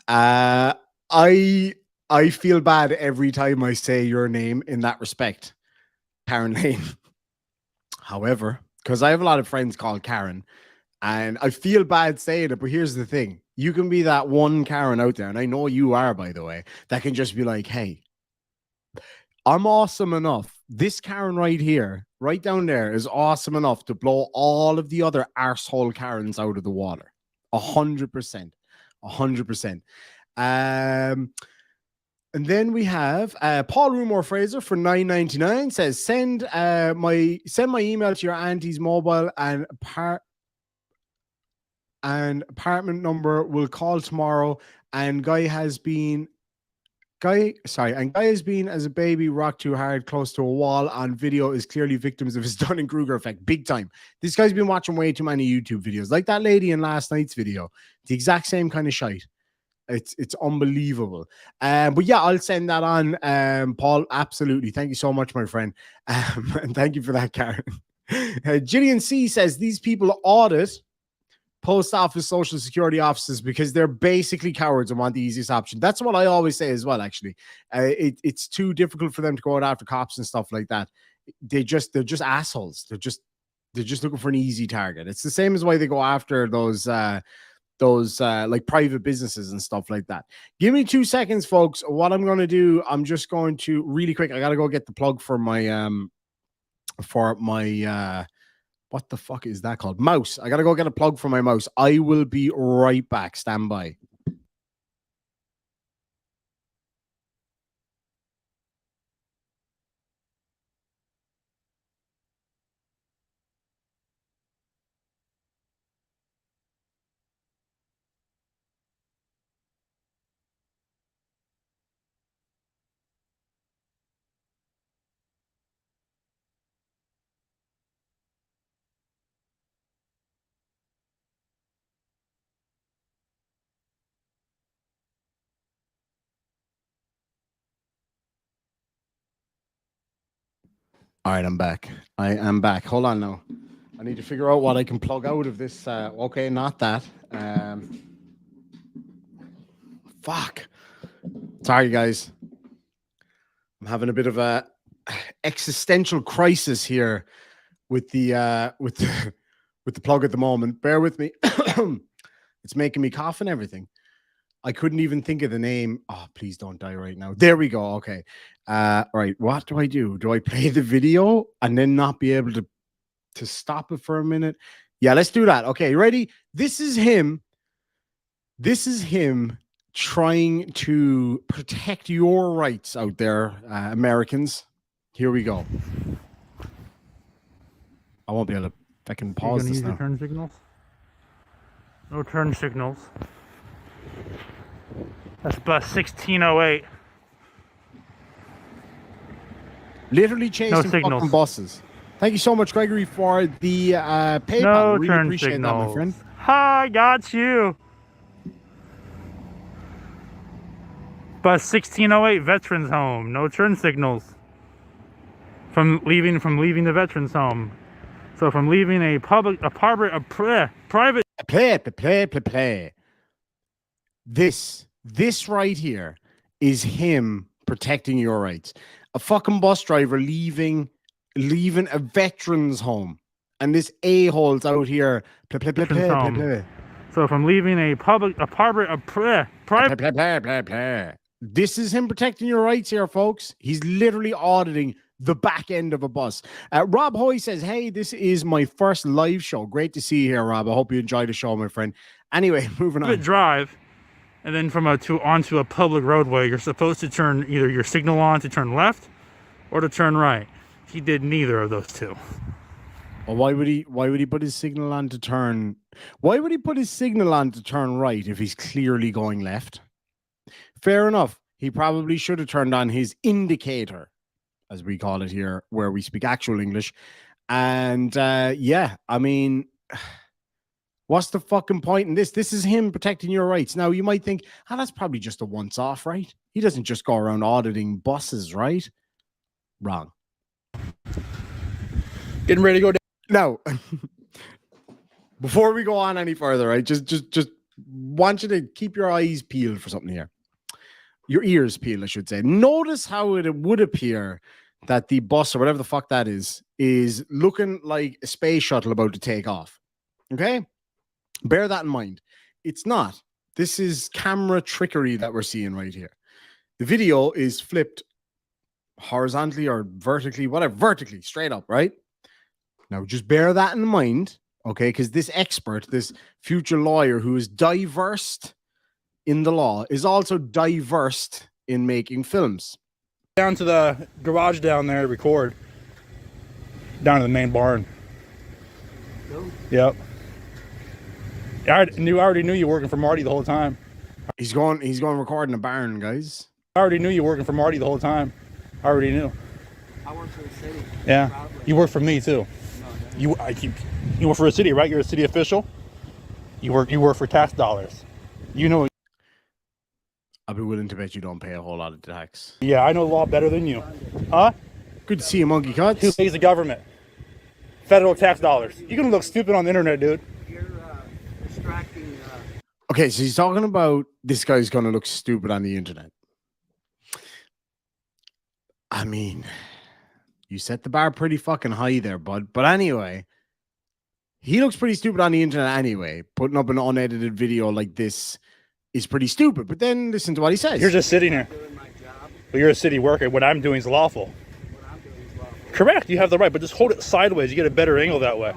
I feel bad every time I say your name in that respect, Karen Lane. However, because I have a lot of friends called Karen, and I feel bad saying it, but here's the thing. You can be that one Karen out there, and I know you are, by the way, that can just be like, hey, I'm awesome enough. This Karen right here, right down there, is awesome enough to blow all of the other arsehole Karens out of the water. 100%. 100%. And then we have Paul Rumor Fraser for $9.99 says, send my email to your auntie's mobile and apartment number. Will call tomorrow. And Guy has been as a baby rocked too hard close to a wall on video is clearly victims of his Dunning-Kruger effect. Big time. This guy's been watching way too many YouTube videos. Like that lady in last night's video. The exact same kind of shite. It's unbelievable. But yeah, I'll send that on, Paul. Absolutely. Thank you so much, my friend. And thank you for that, Karen. Gillian C says these people audit post office social security offices because they're basically cowards and want the easiest option. That's what I always say as well, actually. It's too difficult for them to go out after cops and stuff like that. They're just assholes. They're just looking for an easy target. It's the same as why they go after those like private businesses and stuff like that. Give me 2 seconds, folks. What I'm going to do, I'm just going to really quick. I got to go get the plug for my what the fuck is that called? Mouse. I got to go get a plug for my mouse. I will be right back. Stand by. All right, I'm back. I am back. Hold on now. I need to figure out what I can plug out of this. Okay, not that. Fuck. Sorry, guys. I'm having a bit of a existential crisis here with the plug at the moment. Bear with me. It's making me cough and everything. I couldn't even think of the name. Oh, please don't die right now. There we go. Okay. Right. What do I do? Do I play the video and then not be able to stop it for a minute? Yeah, let's do that. Okay, ready? This is him. This is him trying to protect your rights out there, Americans. Here we go. I won't be able to fucking pause this now. Turn signals? No turn signals. That's bus 1608. Literally chasing fucking buses. Thank you so much, Gregory, for the PayPal. No really turn appreciate signals. that, my friend. I got you. Bus 1608 Veterans Home. No turn signals. From leaving the Veterans Home. So from leaving a private. Play. This right here is him protecting your rights. A fucking bus driver leaving a veterans home, and this a-hole's out here. Play. So from leaving a private. This is him protecting your rights here, folks. He's literally auditing the back end of a bus. Rob Hoy says, hey, this is my first live show. Great to see you here, Rob. I hope you enjoyed the show, my friend. Anyway, moving on. Drive, and then from onto a public roadway, you're supposed to turn either your signal on to turn left or to turn right. He did neither of those two. Well, why would he put his signal on to turn? Why would he put his signal on to turn right if he's clearly going left? Fair enough. he probably should have turned on his indicator, as we call it here, where we speak actual English. And yeah, I mean, what's the fucking point in this? This is him protecting your rights. Now, you might think, oh, that's probably just a once off, right? He doesn't just go around auditing buses, right? Wrong. Getting ready to go down. Now, before we go on any further, I just want you to keep your eyes peeled for something here. Your ears peeled, I should say. Notice how it would appear that the bus or whatever the fuck that is looking like a space shuttle about to take off. Okay? Bear that in mind. It's not. This is camera trickery that we're seeing right here. The video is flipped horizontally or vertically, whatever, vertically, straight up, right? Now, just bear that in mind, okay? Because this expert, this future lawyer who is diverse in the law, is also diverse in making films. Down to the garage down there to record. Down to the main barn. No. Yep. I already knew you were working for Marty the whole time. He's going recording a barn, guys. I already knew you were working for Marty the whole time. I already knew. I work for the city. Yeah. Proudly. You work for me too. No, You work for a city, right? You're a city official. You work for tax dollars. You know. I'll be willing to bet you don't pay a whole lot of tax. Yeah, I know the law better than you. Huh? Good to see you, Monkey Cuts. Who pays the government? Federal tax dollars. You're gonna look stupid on the internet, dude. You're distracting. Okay, so he's talking about this guy's going to look stupid on the internet. I mean, you set the bar pretty fucking high there, bud. But anyway, he looks pretty stupid on the internet anyway. Putting up an unedited video like this is pretty stupid. But then listen to what he says. You're just sitting here. Doing my job. But you're a city worker. What I'm doing is lawful. What I'm doing is lawful. Correct. You have the right, but just hold it sideways. You get a better angle that way.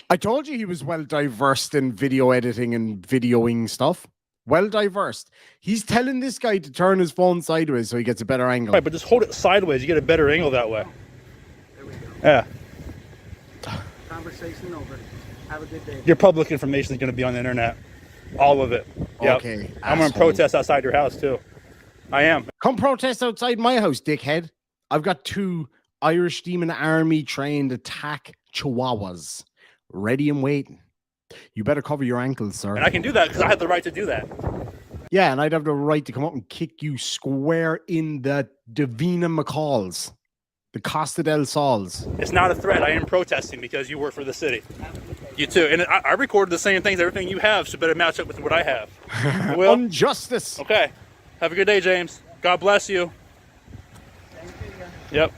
I told you he was well diversed in video editing and videoing stuff. Well diversed. He's telling this guy to turn his phone sideways so he gets a better angle. Right, but just hold it sideways. You get a better angle that way. There we go. Yeah. Conversation over. Have a good day. Your public information is going to be on the internet. All of it. Yep. Okay. I'm going to asshole. protest outside your house, too. I am. Come protest outside my house, dickhead. I've got 2 Irish Demon Army trained attack chihuahuas ready and waiting. You better cover your ankles, sir. And I can do that because I have the right to do that. Yeah, and I'd have the right to come up and kick you square in the Davina McCalls, the Costa del Sols. It's not a threat. I am protesting because you work for the city. You too. And I recorded the same things, everything you have, so better match up with what I have. Will? Injustice. Okay. Have a good day, James. God bless you. Yep.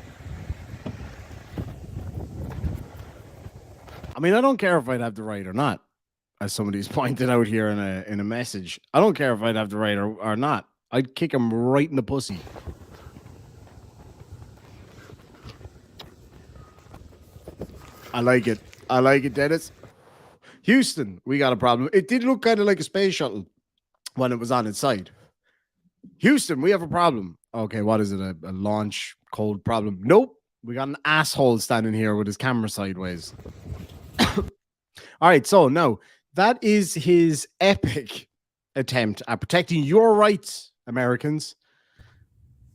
I mean, I don't care if I'd have the right or not, as somebody's pointed out here in a message. I don't care if I'd have the right or not. I'd kick him right in the pussy. I like it. I like it, Dennis. Houston, we got a problem. It did look kind of like a space shuttle when it was on its side. Houston, we have a problem. Okay, what is it? A launch code problem? Nope. We got an asshole standing here with his camera sideways. All right, so now that is his epic attempt at protecting your rights, Americans.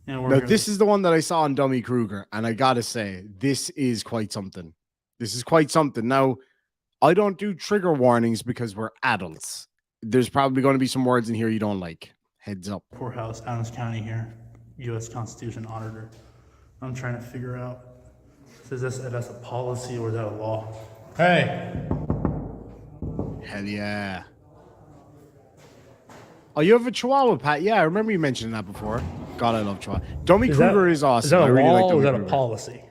Yeah, Now, this is the one that I saw on Dummy Kruger, and I gotta say, this is quite something. This is quite something. Now, I don't do trigger warnings because we're adults. There's probably going to be some words in here you don't like. Heads up. Courthouse, Adams County here, U.S. Constitution Auditor. I'm trying to figure out, is that's a policy or is that a law? Hey! Hell yeah. Oh, you have a Chihuahua, Pat? Yeah, I remember you mentioning that before. God, I love Chihuahua. Dummy Kruger is awesome. Is that a I really law like or is Dummy that a Kruger. policy?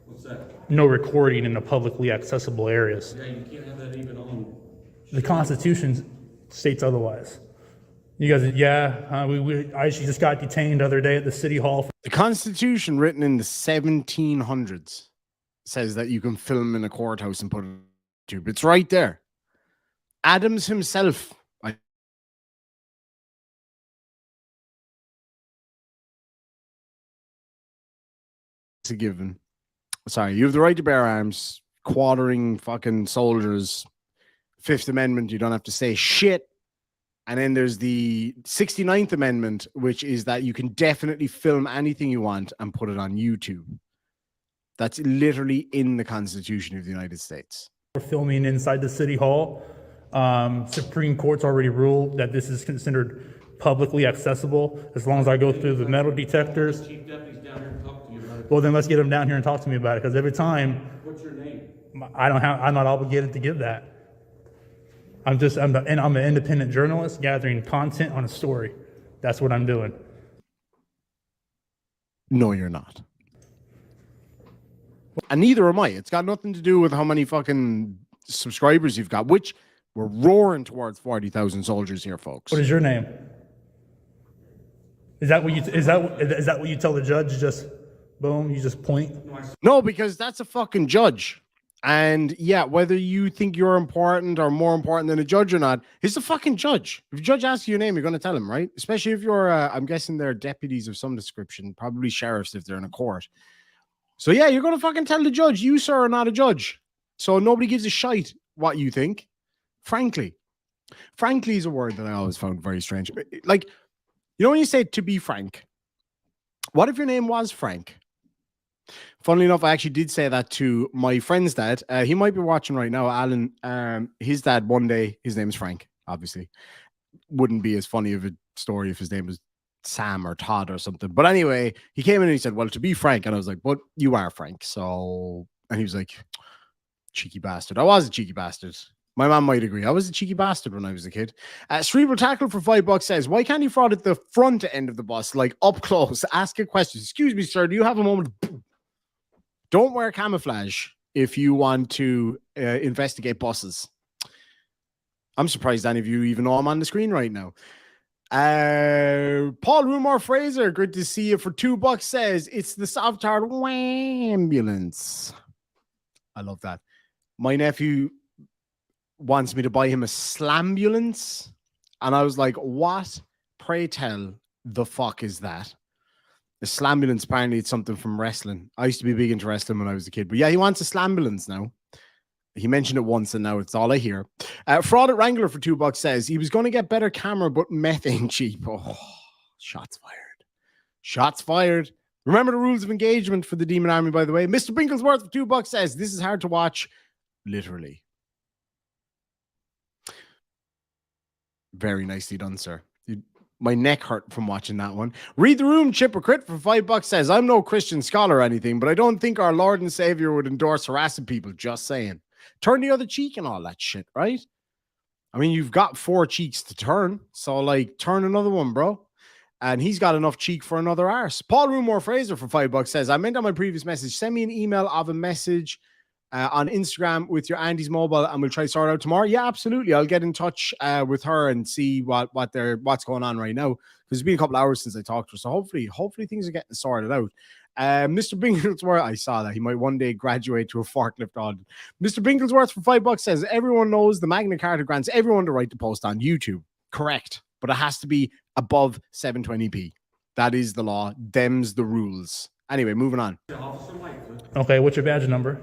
What's that? No recording in the publicly accessible areas. Yeah, you can't have that even on. The Constitution states otherwise. You guys, yeah, I actually just got detained the other day at the City Hall. The Constitution, written in the 1700s, says that you can film in a courthouse and put it on YouTube. It's right there. Adams himself. It's a given. Sorry, you have the right to bear arms. Quartering fucking soldiers. Fifth Amendment, you don't have to say shit. And then there's the 69th Amendment, which is that you can definitely film anything you want and put it on YouTube. That's literally in the Constitution of the United States. We're filming inside the city hall. Supreme Court's already ruled that this is considered publicly accessible as long as I go through the metal detectors. Chief deputy's down here to talk to you about it. Well, then let's get them down here and talk to me about it, because every time What's your name? I'm not obligated to give that. I'm an independent journalist gathering content on a story. That's what I'm doing. No, you're not. And neither am I. It's got nothing to do with how many fucking subscribers you've got, which we're roaring towards 40,000 soldiers here, folks. What is your name? Is that what you tell the judge? Just boom, you just point? No, because that's a fucking judge. And yeah, whether you think you're important or more important than a judge or not, he's a fucking judge. If a judge asks you your name, you're going to tell him, right? Especially if you're, I'm guessing they're deputies of some description, probably sheriffs if they're in a court. So yeah, you're going to fucking tell the judge, you, sir, are not a judge. So nobody gives a shite what you think. Frankly. Frankly is a word that I always found very strange. Like, you know when you say to be frank? What if your name was Frank? Funnily enough, I actually did say that to my friend's dad. He might be watching right now, Alan. His dad, one day, his name is Frank, obviously. Wouldn't be as funny of a story if his name was Sam or Todd or something. But anyway, he came in and he said, well, to be frank. And I was like, but you are Frank. So, and he was like, cheeky bastard. I was a cheeky bastard. My mom might agree. I was a cheeky bastard when I was a kid. Cerebral Tackle for $5 says, why can't you fraud at the front end of the bus, like up close? Ask a question. Excuse me, sir. Do you have a moment? Don't wear camouflage if you want to investigate buses. I'm surprised any of you even know I'm on the screen right now. Paul Rumor Fraser, good to see you, for $2 says, it's the soft-hard ambulance. I love that. My nephew wants me to buy him a slambulance. And I was like, what, pray tell, the fuck is that? The slambulance, apparently it's something from wrestling. I used to be big into wrestling when I was a kid. But yeah, he wants a slambulance now. He mentioned it once and now it's all I hear. Fraud at Wrangler for $2 says, he was going to get better camera, but methane cheap. Oh, shots fired. Shots fired. Remember the rules of engagement for the Demon Army, by the way. Mr. Binklesworth for $2 says, this is hard to watch. Literally. Very nicely done, sir. My neck hurt from watching that one. Read the Room Chippercrit for $5 says, I'm no Christian scholar or anything, but I don't think our Lord and Savior would endorse harassing people. Just saying. Turn the other cheek and all that shit, right? I mean, you've got 4 cheeks to turn. So, like, turn another one, bro. And he's got enough cheek for another arse. Paul Rumor Fraser for $5 says, I meant on my previous message, send me an email of a message on Instagram with your Andy's mobile, and we'll try to sort it out tomorrow. Yeah, absolutely. I'll get in touch with her and see what's going on right now, because it's been a couple hours since I talked to her. So hopefully things are getting sorted out. Mr. Binglesworth, I saw that he might one day graduate to a forklift audit. Mr. Binglesworth for $5 says, everyone knows the Magna Carta grants everyone the right to post on YouTube. Correct, but it has to be above 720p. That is the law. Them's the rules. Anyway, moving on. Officer Lightfoot, Okay, what's your badge number?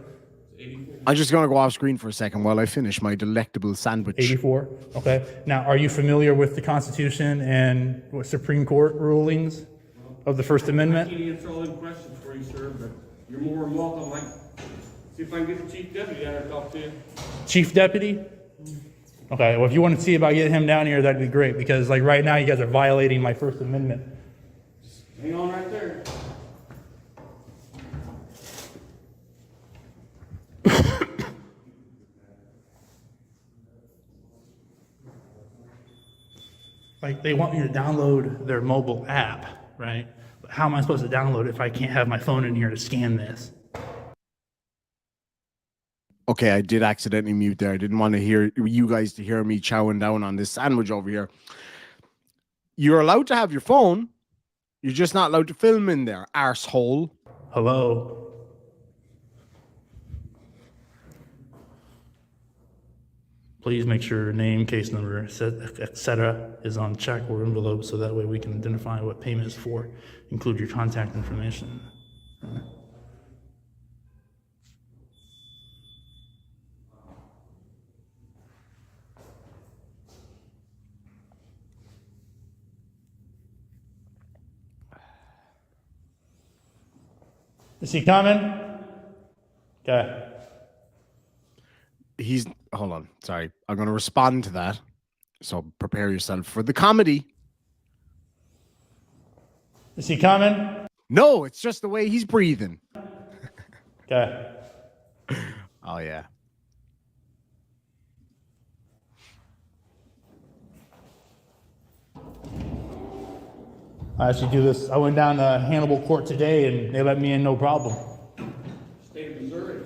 84. I'm just going to go off screen for a second while I finish my delectable sandwich. 84. Okay. Now, are you familiar with the Constitution and what Supreme Court rulings of the First I Amendment? can't answer all them questions for you, sir, but you're more than welcome. See if I can get the chief deputy down there to talk to you. Chief Deputy? Okay, well, if you want to see about getting him down here, that'd be great, because like right now you guys are violating my First Amendment. Hang on right there. Like, they want me to download their mobile app, right? But how am I supposed to download it if I can't have my phone in here to scan this? Okay, I did accidentally mute there. I didn't want to hear you guys to hear me chowing down on this sandwich over here. You're allowed to have your phone. You're just not allowed to film in there, arsehole. Hello? Please make sure your name, case number, etc. is on check or envelope, so that way we can identify what payment is for. Include your contact information. Is he coming? Okay. Hold on. Sorry. I'm going to respond to that. So prepare yourself for the comedy. Is he coming? No, it's just the way he's breathing. Okay. Oh, yeah. I actually do this. I went down to Hannibal Court today and they let me in no problem. State of Missouri.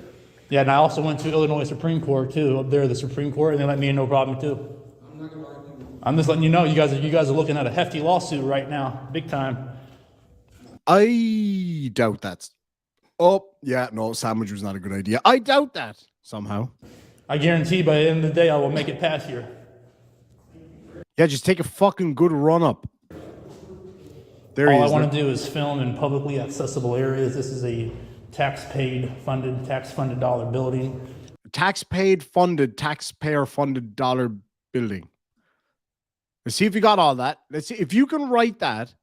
Yeah, and I also went to Illinois Supreme Court too, up there, the Supreme Court, and they let me in no problem too. I'm not gonna argue. I'm just letting you know, you guys are looking at a hefty lawsuit right now, big time. I doubt that. Oh, yeah, no, sandwich was not a good idea. I doubt that somehow. I guarantee by the end of the day, I will make it past here. Yeah, just take a fucking good run up. There he All I is. want to do is film in publicly accessible areas. This is a tax-funded dollar building. Taxpayer funded dollar building. Let's see if you got all that. Let's see if you can write that.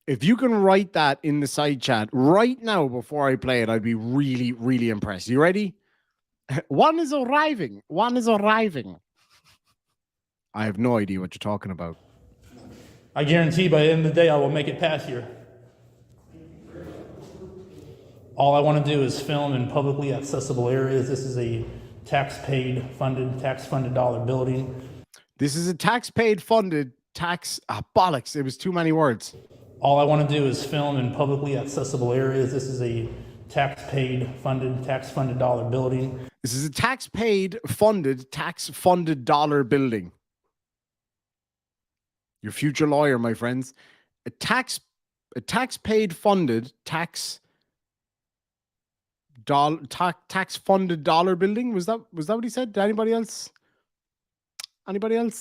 If you can write that in the side chat right now before I play it, I'd be really, really impressed. You ready? One is arriving. One is arriving. I have no idea what you're talking about. I guarantee by the end of the day, I will make it past here. All I want to do is film in publicly accessible areas. This is a tax-funded dollar building. This is a funded bollocks. It was too many words. All I want to do is film in publicly accessible areas. This is a tax-funded dollar building. This is a tax-funded dollar building. Your future lawyer, my friends. A tax-funded dollar building. Was that what he said? Did anybody else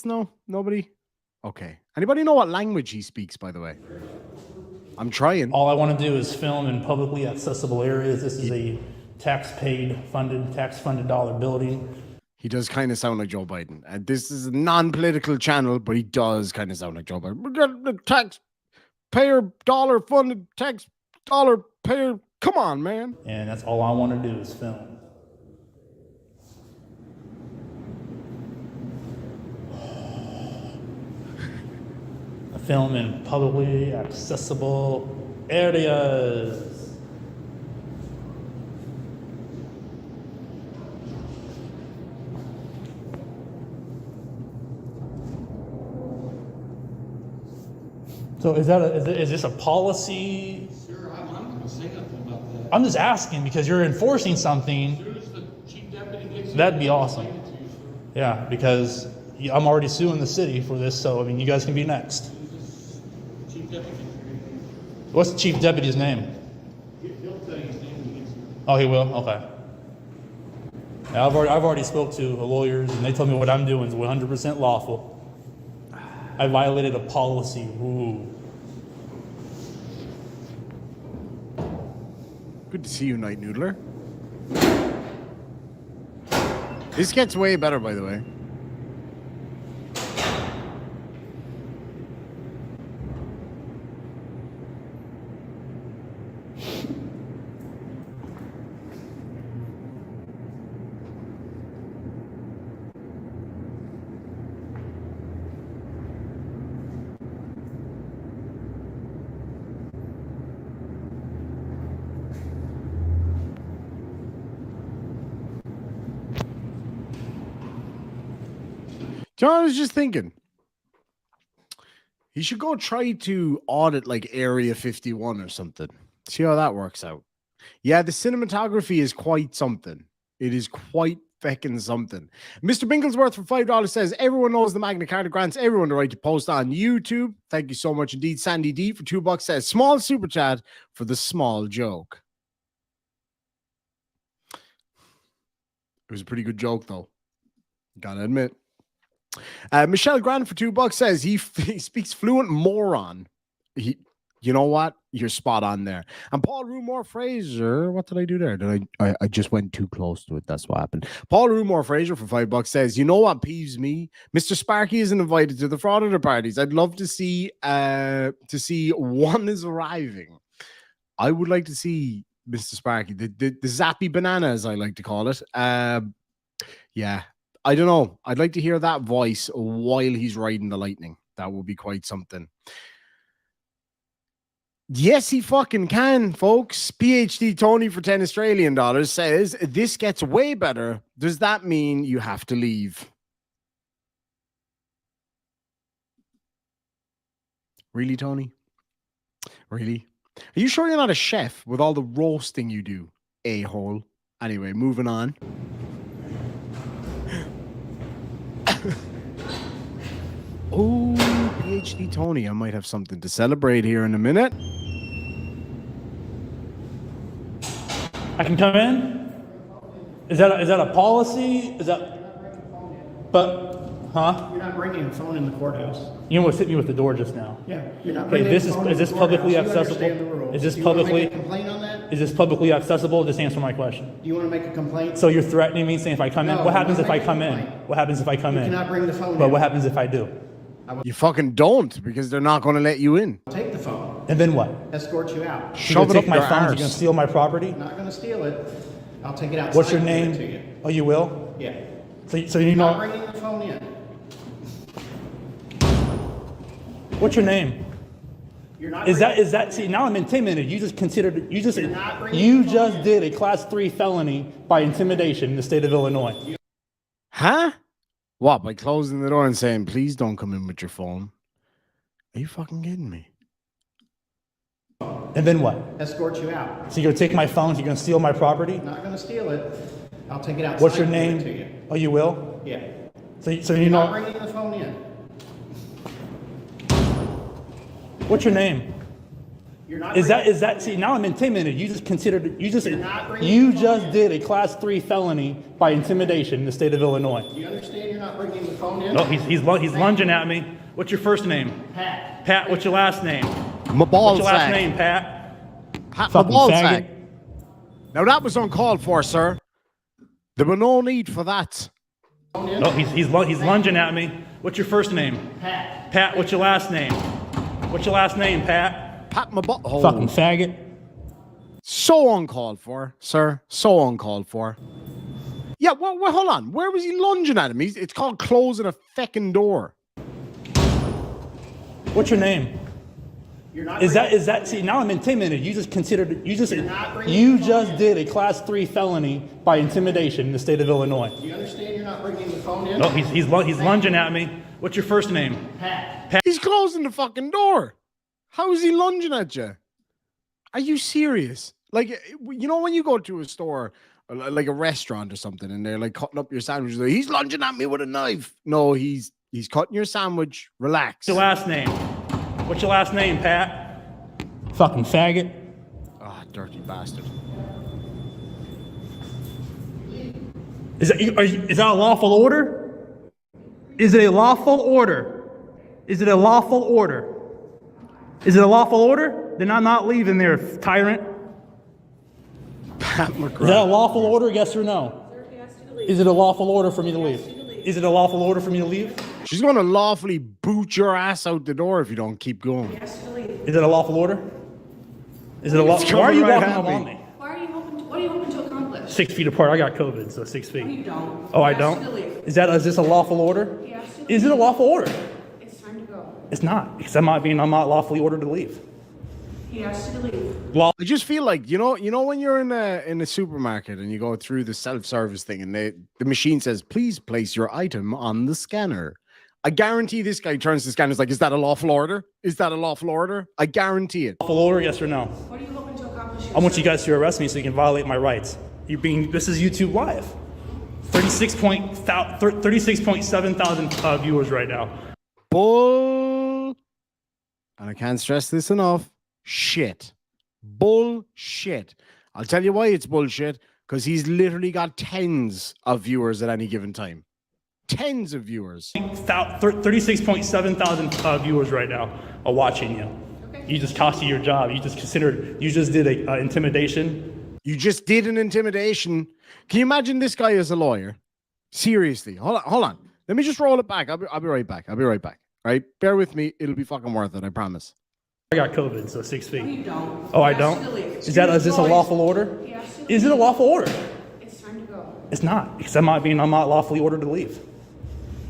know? Nobody? Okay. Anybody know what language he speaks, by the way? I'm trying. All I want to do is film in publicly accessible areas. This is a tax-funded dollar building. He does kind of sound like Joe Biden. And this is a non-political channel, but he does kind of sound like Joe Biden. We got the taxpayer dollar funded tax dollar payer. Come on, man. And that's all I want to do is film. I film in publicly accessible areas. So is this a policy? Sir, I'm gonna say nothing about that. I'm just asking because you're enforcing something. As soon as the chief deputy gets here, That'd be I'll awesome. explain it to you, sir. Yeah, because I'm already suing the city for this, so I mean, you guys can be next. Chief deputy. What's the chief deputy's name? He'll tell you his name when he gets here. Oh, he will? Okay. Yeah, I've already spoke to the lawyers, and they told me what I'm doing is 100% lawful. I violated a policy. Ooh. Good to see you, Night Noodler. This gets way better, by the way. John, I was just thinking, he should go try to audit like Area 51 or something. See how that works out. Yeah, the cinematography is quite something. It is quite feckin' something. Mr. Binglesworth for $5 says, everyone knows the Magna Carta grants everyone the right to post on YouTube. Thank you so much indeed. Sandy D for $2 says, small super chat for the small joke. It was a pretty good joke, though. Gotta admit. Michelle Grant for $2 says he speaks fluent moron. You know what? You're spot on there. And Paul Rumor Fraser, what did I do there? Did I just went too close to it. That's what happened. Paul Rumor Fraser for $5 says, you know what peeves me? Mr. Sparky isn't invited to the frauditor parties. I'd love to see one is arriving. I would like to see Mr. Sparky. The zappy banana, as I like to call it. Yeah, I don't know. I'd like to hear that voice while he's riding the lightning. That would be quite something. Yes, he fucking can, folks. PhD Tony for 10 Australian dollars says, this gets way better. Does that mean you have to leave? Really, Tony? Really? Are you sure you're not a chef with all the roasting you do, a-hole? Anyway, moving on. Oh, PhD Tony, I might have something to celebrate here in a minute. I can come in? Is that a policy? Is that, but, huh? You're not bringing a phone in the courthouse. You almost hit me with the door just now. Yeah, you're not Okay, bringing this a is phone in this the publicly courthouse. You accessible? understand the rules. Is this Do you wanna publicly? make a complaint on that? Is this publicly accessible? Just answer my question. Do you want to make a complaint? So you're threatening me, saying if I come in, No, what happens I'm if I making a come in? complaint. What happens if I come You in? cannot bring the phone But in. what happens if I do? You fucking don't, because they're not going to let you in. Take the phone. And then what? Escort you out. You're Shove gonna it up take my your phone? You're arse. gonna steal my property? I'm not going to steal it. I'll take it outside. What's your and give name? it to you. Oh, you will? Yeah. So you You're not know bringing the phone in. what's your name? You're not. Is that? See, now I'm intimidated. You just considered. You just not bringing the phone in. did a class 3 felony by intimidation in the state of Illinois. Huh? What? By closing the door and saying, please don't come in with your phone? Are you fucking kidding me? And then what? Escort you out. So you're gonna take my phone? You're gonna steal my property? I'm not going to steal it. I'll take it outside. What's your and give it name? to you. Oh, you will? Yeah. So you You're not know bringing the phone in. what's your name? You're not. Is that? See, now I'm intimidated. You just considered. You just not bringing the phone in. did a class 3 felony by intimidation in the state of Illinois. You understand? You're not bringing the phone in. Oh, he's lunging at me. What's your first name? Pat. Pat. What's your last name? My ball What's your last sack. name, Pat? Pat, my Fucking ball faggot. sack. Now that was uncalled for, sir. There were no need for that. Oh, he's lunging at me. What's your first name? Pat. Pat. What's your last name? What's your last name, Pat? Pat my butthole. Fucking faggot. So uncalled for, sir. So uncalled for. Yeah, well, hold on. Where was he lunging at him? It's called closing a feckin' door. What's your name? You're not. Is that? See, now I'm intimidated. You just considered. You just bringing did a class 3 felony by intimidation in the state of Illinois. You understand? You're not bringing the phone in. Oh, he's lunging at me. What's your first name? Pat. He's closing the fucking door. How is he lunging at you? Are you serious? Like, you know, when you go to a store, like a restaurant or something, and they're like cutting up your sandwich, like, he's lunging at me with a knife. No, he's cutting your sandwich. Relax. What's your last name? What's your last name, Pat? Fucking faggot. Ah, dirty bastard. Is that a lawful order? Is it a lawful order? Is it a lawful order? Is it a lawful order? Then I'm not leaving there, tyrant. Pat Is that a McGrath. lawful order, yes or no? Is it a lawful order for me to leave? Is it a lawful order for me to leave? She's going to lawfully boot your ass out the door if you don't keep going. Is it a lawful order? Is it a lawful? It's Why are you coming right walking at up me. on me? What are you hoping to accomplish? 6 feet apart. I got COVID, so 6 feet. No, you don't. Oh, I He asked you to don't? leave. Is this a lawful order? He asked you to Is it a leave. lawful order? It's time to go. It's not, because I'm not lawfully ordered to leave. He asked you to leave. Law. I just feel like, you know when you're in a supermarket and you go through the self-service thing and the machine says, please place your item on the scanner. I guarantee this guy turns to the scanner and is like, is that a lawful order? Is that a lawful order? I guarantee it. Lawful order, yes or no? What are you hoping to accomplish? I want you guys to arrest me so you can violate my rights. This is YouTube Live. 36.7 thousand viewers right now. Bull. And I can't stress this enough. Shit. Bullshit. I'll tell you why it's bullshit. Because he's literally got tens of viewers at any given time. Tens of viewers. 36.7 thousand viewers right now are watching you. Okay. You just cost you your job. You just did a intimidation. You just did an intimidation. Can you imagine this guy as a lawyer? Seriously. Hold on. Let me just roll it back. I'll be right back. Right? Bear with me. It'll be fucking worth it. I promise. I got COVID, so 6 feet. No, you don't. Oh, I He asked you to don't? leave. Is this a lawful order? He asked you to Is it a leave. lawful order? It's time to go. It's not, because I'm not lawfully ordered to leave.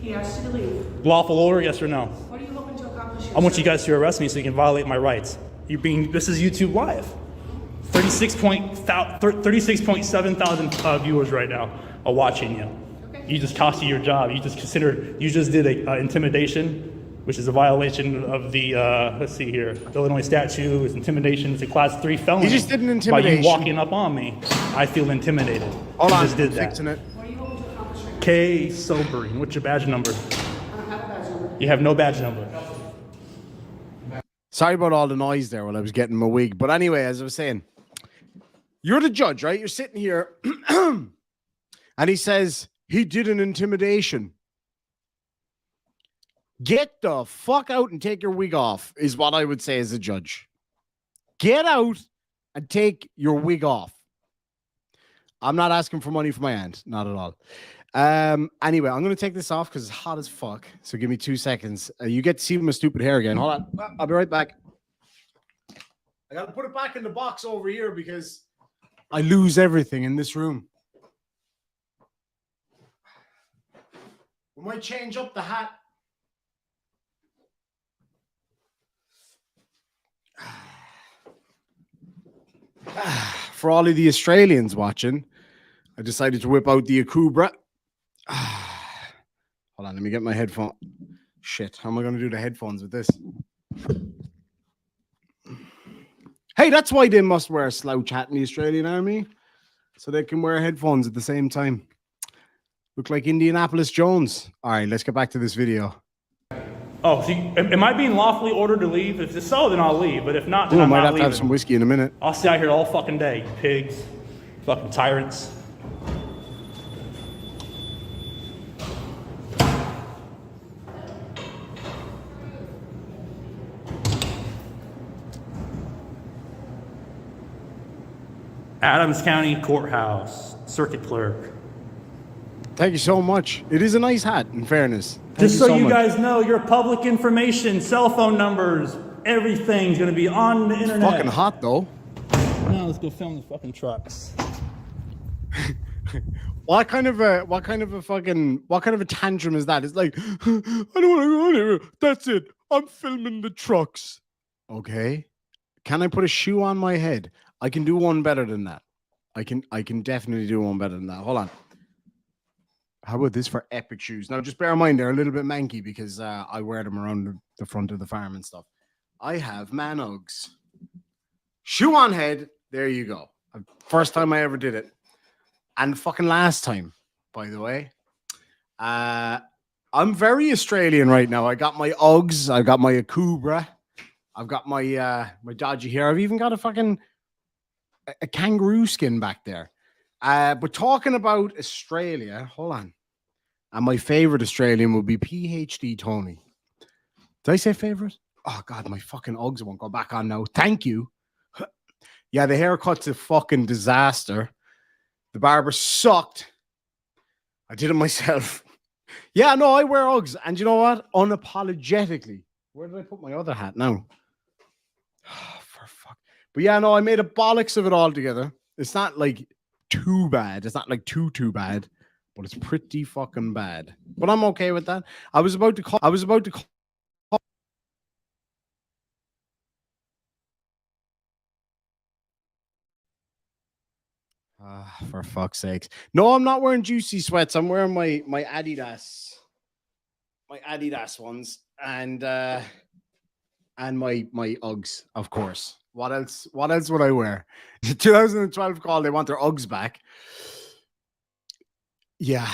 He asked you to leave. Lawful order, yes or no? What are you hoping to accomplish here, I want sir? you guys to arrest me so you can violate my rights. This is YouTube Live. 36.7 thousand viewers right now are watching you. Okay. You just cost you your job. You just did a intimidation, which is a violation of the, let's see here, the Illinois statute. It's intimidation. It's a class 3 felony. You just did an By intimidation. you walking up on me, I feel intimidated. Hold You on, just did I'm that. fixing it. What are you hoping to accomplish right now? K. Sobering. What's your badge number? I don't have a badge number. You have no badge number. Sorry about all the noise there while I was getting my wig. But anyway, as I was saying, you're the judge, right? You're sitting here and he says he did an intimidation. Get the fuck out and take your wig off is what I would say as a judge. Get out and take your wig off. I'm not asking for money for my aunt. Not at all. Anyway, I'm going to take this off because it's hot as fuck. So give me 2 seconds. You get to see my stupid hair again. Hold on. I'll be right back. I got to put it back in the box over here because I lose everything in this room. We might change up the hat. For all of the Australians watching, I decided to whip out the Akubra. Hold on, let me get my headphone. Shit, how am I going to do the headphones with this? Hey, that's why they must wear a slouch hat in the Australian Army, so they can wear headphones at the same time. Look like Indianapolis Jones. All right, let's get back to this video. Oh, so am I being lawfully ordered to leave? If so, then I'll leave. But if not, then I I'm might not have to have leaving. some whiskey in a minute. I'll stay out here all fucking day, you pigs. Fucking tyrants. Adams County Courthouse, circuit clerk. Thank you so much. It is a nice hat, in fairness. Thank Just so you much. guys know, your public information, cell phone numbers, everything's gonna be on the internet. Fucking hot though. Now let's go film the fucking trucks. What kind of a tantrum is that? It's like, I don't want to go anywhere. That's it. I'm filming the trucks. Okay. Can I put a shoe on my head? I can do one better than that. I can definitely do one better than that. Hold on. How about this for epic shoes? Now, just bear in mind, they're a little bit manky because I wear them around the front of the farm and stuff. I have man Uggs. Shoe on head. There you go. First time I ever did it. And fucking last time, by the way. I'm very Australian right now. I got my Uggs. I got my Akubra. I've got my my dodgy hair. I've even got a kangaroo skin back there. But talking about Australia, hold on. And my favorite Australian would be PhD Tony. Did I say favorite? Oh God, my fucking Uggs won't go back on now. Thank you. Yeah, the haircut's a fucking disaster. The barber sucked. I did it myself. Yeah, no, I wear Uggs. And you know what? Unapologetically. Where did I put my other hat now? For fuck. But yeah, no, I made a bollocks of it all together. It's not like too bad. It's not like too bad, but it's pretty fucking bad. But I'm okay with that. I was about to call. For fuck's sakes. No, I'm not wearing juicy sweats. I'm wearing my Adidas. My Adidas ones. And my Uggs, of course. What else would I wear? The 2012 call, they want their Uggs back. Yeah.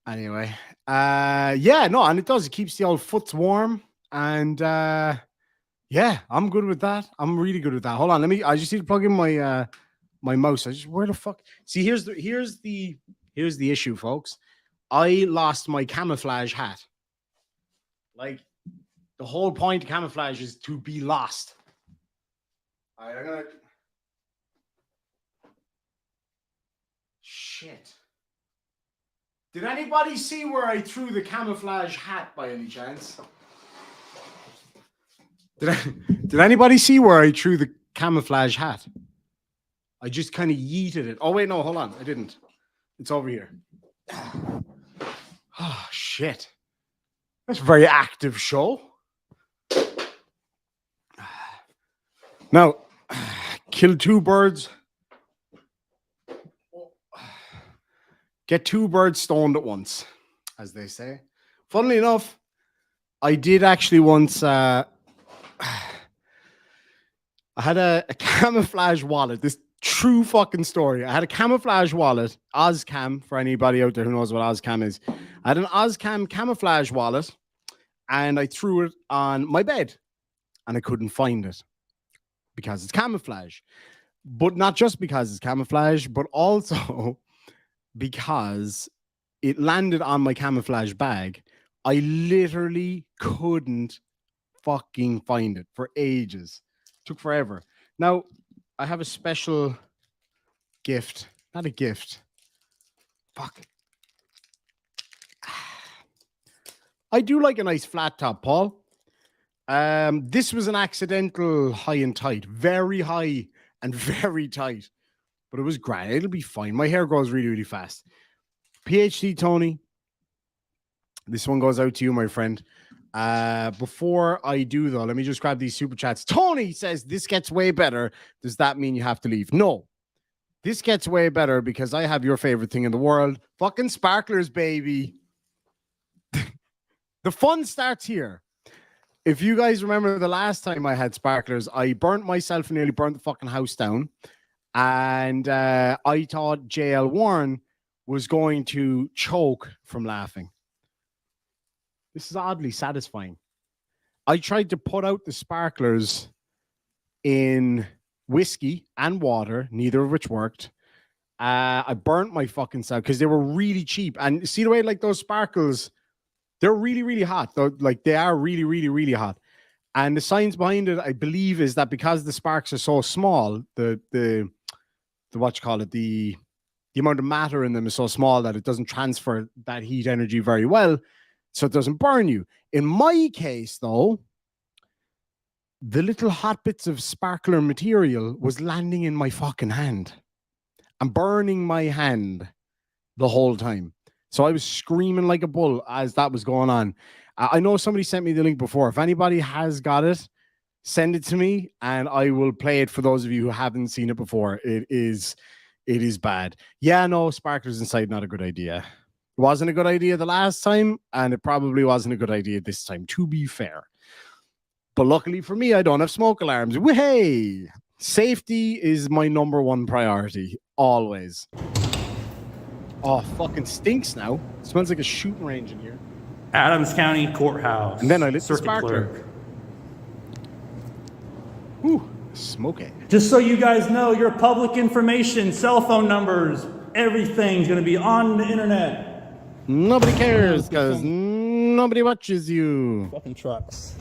Anyway. Yeah, no, and it does. It keeps the old foots warm. And yeah, I'm good with that. I'm really good with that. Hold on, I just need to plug in my my mouse. Where the fuck? See, here's the issue, folks. I lost my camouflage hat. Like, the whole point of camouflage is to be lost. All right, I'm gonna. Shit. Did anybody see where I threw the camouflage hat by any chance? Did anybody see where I threw the camouflage hat? I just kind of yeeted it. Oh, wait, no, hold on. I didn't. It's over here. Oh, shit. That's a very active show. Now, kill two birds. Get two birds stoned at once, as they say. Funnily enough, I did actually once... I had a camouflage wallet. This true fucking story. I had a camouflage wallet, Ozcam, for anybody out there who knows what Ozcam is. I had an Ozcam camouflage wallet, and I threw it on my bed, and I couldn't find it because it's camouflage. But not just because it's camouflage, but also because it landed on my camouflage bag. I literally couldn't fucking find it for ages. Took forever. Now, I have a special gift. Not a gift. Fuck. I do like a nice flat top, Paul. This was an accidental high and tight. Very high and very tight. But it was grand. It'll be fine. My hair grows really, really fast. PhD Tony. This one goes out to you, my friend. Before I do, though, let me just grab these super chats. Tony says, this gets way better. Does that mean you have to leave? No. This gets way better because I have your favorite thing in the world. Fucking sparklers, baby. The fun starts here. If you guys remember the last time I had sparklers, I burnt myself and nearly burnt the fucking house down. And I thought JL Warren was going to choke from laughing. This is oddly satisfying. I tried to put out the sparklers in whiskey and water, neither of which worked. I burnt my fucking self because they were really cheap. And see the way like those sparkles, they're really, really hot. Like they are really, really, really hot. And the science behind it, I believe, is that because the sparks are so small, the what you call it, the amount of matter in them is so small that it doesn't transfer that heat energy very well. So it doesn't burn you. In my case, though, the little hot bits of sparkler material was landing in my fucking hand and burning my hand the whole time. So I was screaming like a bull as that was going on. I know somebody sent me the link before. If anybody has got it, send it to me and I will play it for those of you who haven't seen it before. It is bad. Yeah, no, sparklers inside, not a good idea. It wasn't a good idea the last time, and it probably wasn't a good idea this time, to be fair. But luckily for me, I don't have smoke alarms. Hey, safety is my number one priority, always. Oh, fucking stinks now. It smells like a shooting range in here. Adams County Courthouse. And then I lit the Circuit sparkler. clerk. Ooh, smoky. Just so you guys know, your public information, cell phone numbers, everything's going to be on the internet. Nobody cares because nobody watches you. Fucking trucks.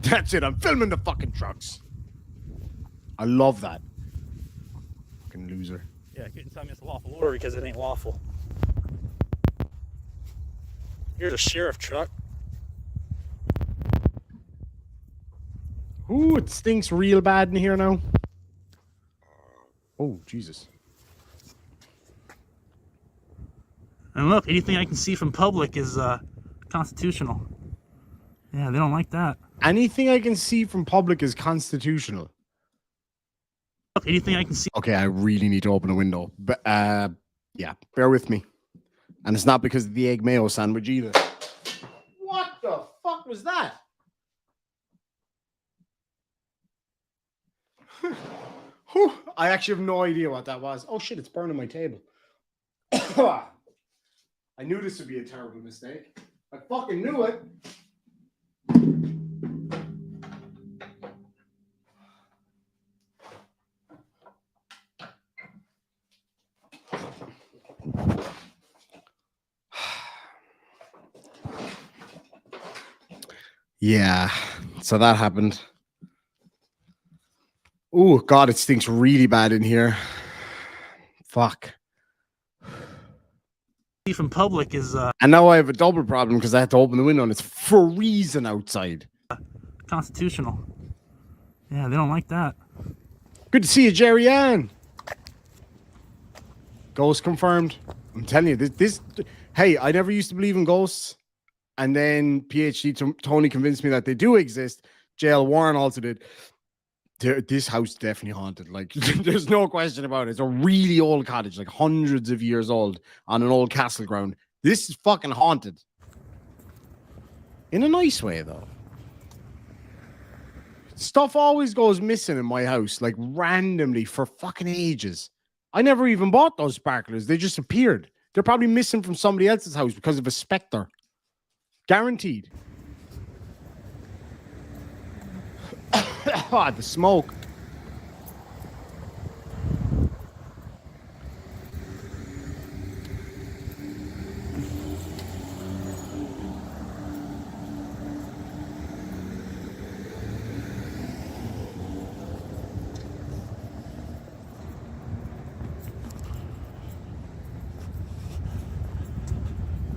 That's it. I'm filming the fucking trucks. I love that. Fucking loser. Yeah, couldn't tell me it's a lawful order because it ain't lawful. Here's a sheriff truck. Ooh, it stinks real bad in here now. Oh, Jesus. And look, anything I can see from public is constitutional. Yeah, they don't like that. Anything I can see from public is constitutional. Look, anything I can see. Okay, I really need to open a window. But yeah, bear with me. And it's not because of the egg mayo sandwich either. What the fuck was that? Whew, I actually have no idea what that was. Oh shit, it's burning my table. I knew this would be a terrible mistake. I fucking knew it. Yeah, so that happened. Oh, God, it stinks really bad in here. Fuck. From public is and now I have a double problem because I had to open the window and it's freezing outside. Constitutional. Yeah, they don't like that. Good to see you, Jerry Ann. Ghost confirmed. I'm telling you, this. Hey, I never used to believe in ghosts, and then PhD Tony convinced me that they do exist. JL Warren also did. This house is definitely haunted. Like, there's no question about it. It's a really old cottage, like hundreds of years old, on an old castle ground. This is fucking haunted. In a nice way, though. Stuff always goes missing in my house, like randomly for fucking ages. I never even bought those sparklers. They just appeared. They're probably missing from somebody else's house because of a specter. Guaranteed. Oh, the smoke.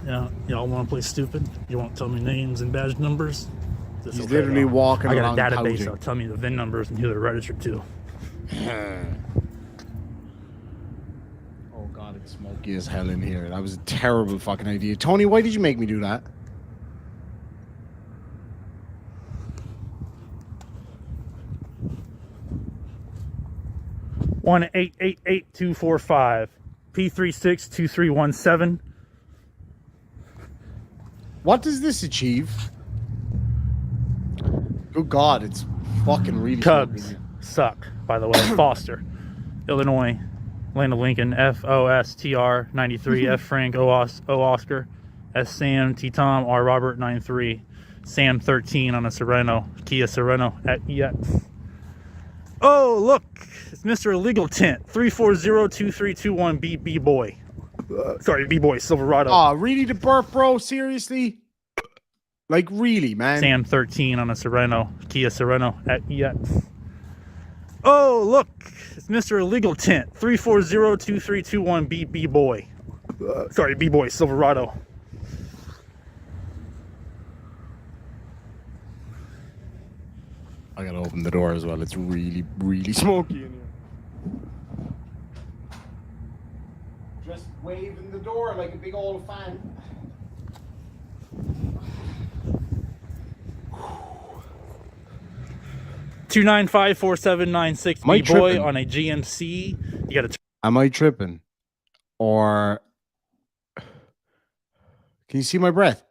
Yeah, y'all want to play stupid? You won't tell me names and badge numbers? This He's okay, literally though. walking I around got a database pouting. that'll tell me the VIN numbers and who they're registered to. Oh god, it's smoky as hell in here. That was a terrible fucking idea. Tony, why did you make me do that? One 888-245 P362317. What does this achieve? Good God, it's fucking really Cubs smoky. suck, by the way. Foster, Illinois, Land of Lincoln, FOSTR 93, F Frank, O Oscar, S Sam, T Tom, R Robert 93, Sam 13 on a Sereno, Kia Sereno at EX. Oh, look, it's Mr. Illegal Tent, 3402321 B Boy. Sorry, B Boy Silverado. Oh, really to burp, bro? Seriously? Like, really, man? Sam 13 on a Sereno, Kia Sereno at EX. Oh, look, it's Mr. Illegal Tent, 3402321 B Boy. Sorry, B Boy Silverado. I gotta open the door as well. It's really, really smoky in here. Just waving the door like a big old fan. Two 2954796 Am I B Boy tripping? on a GMC. You got to. Am I tripping? Or can you see my breath?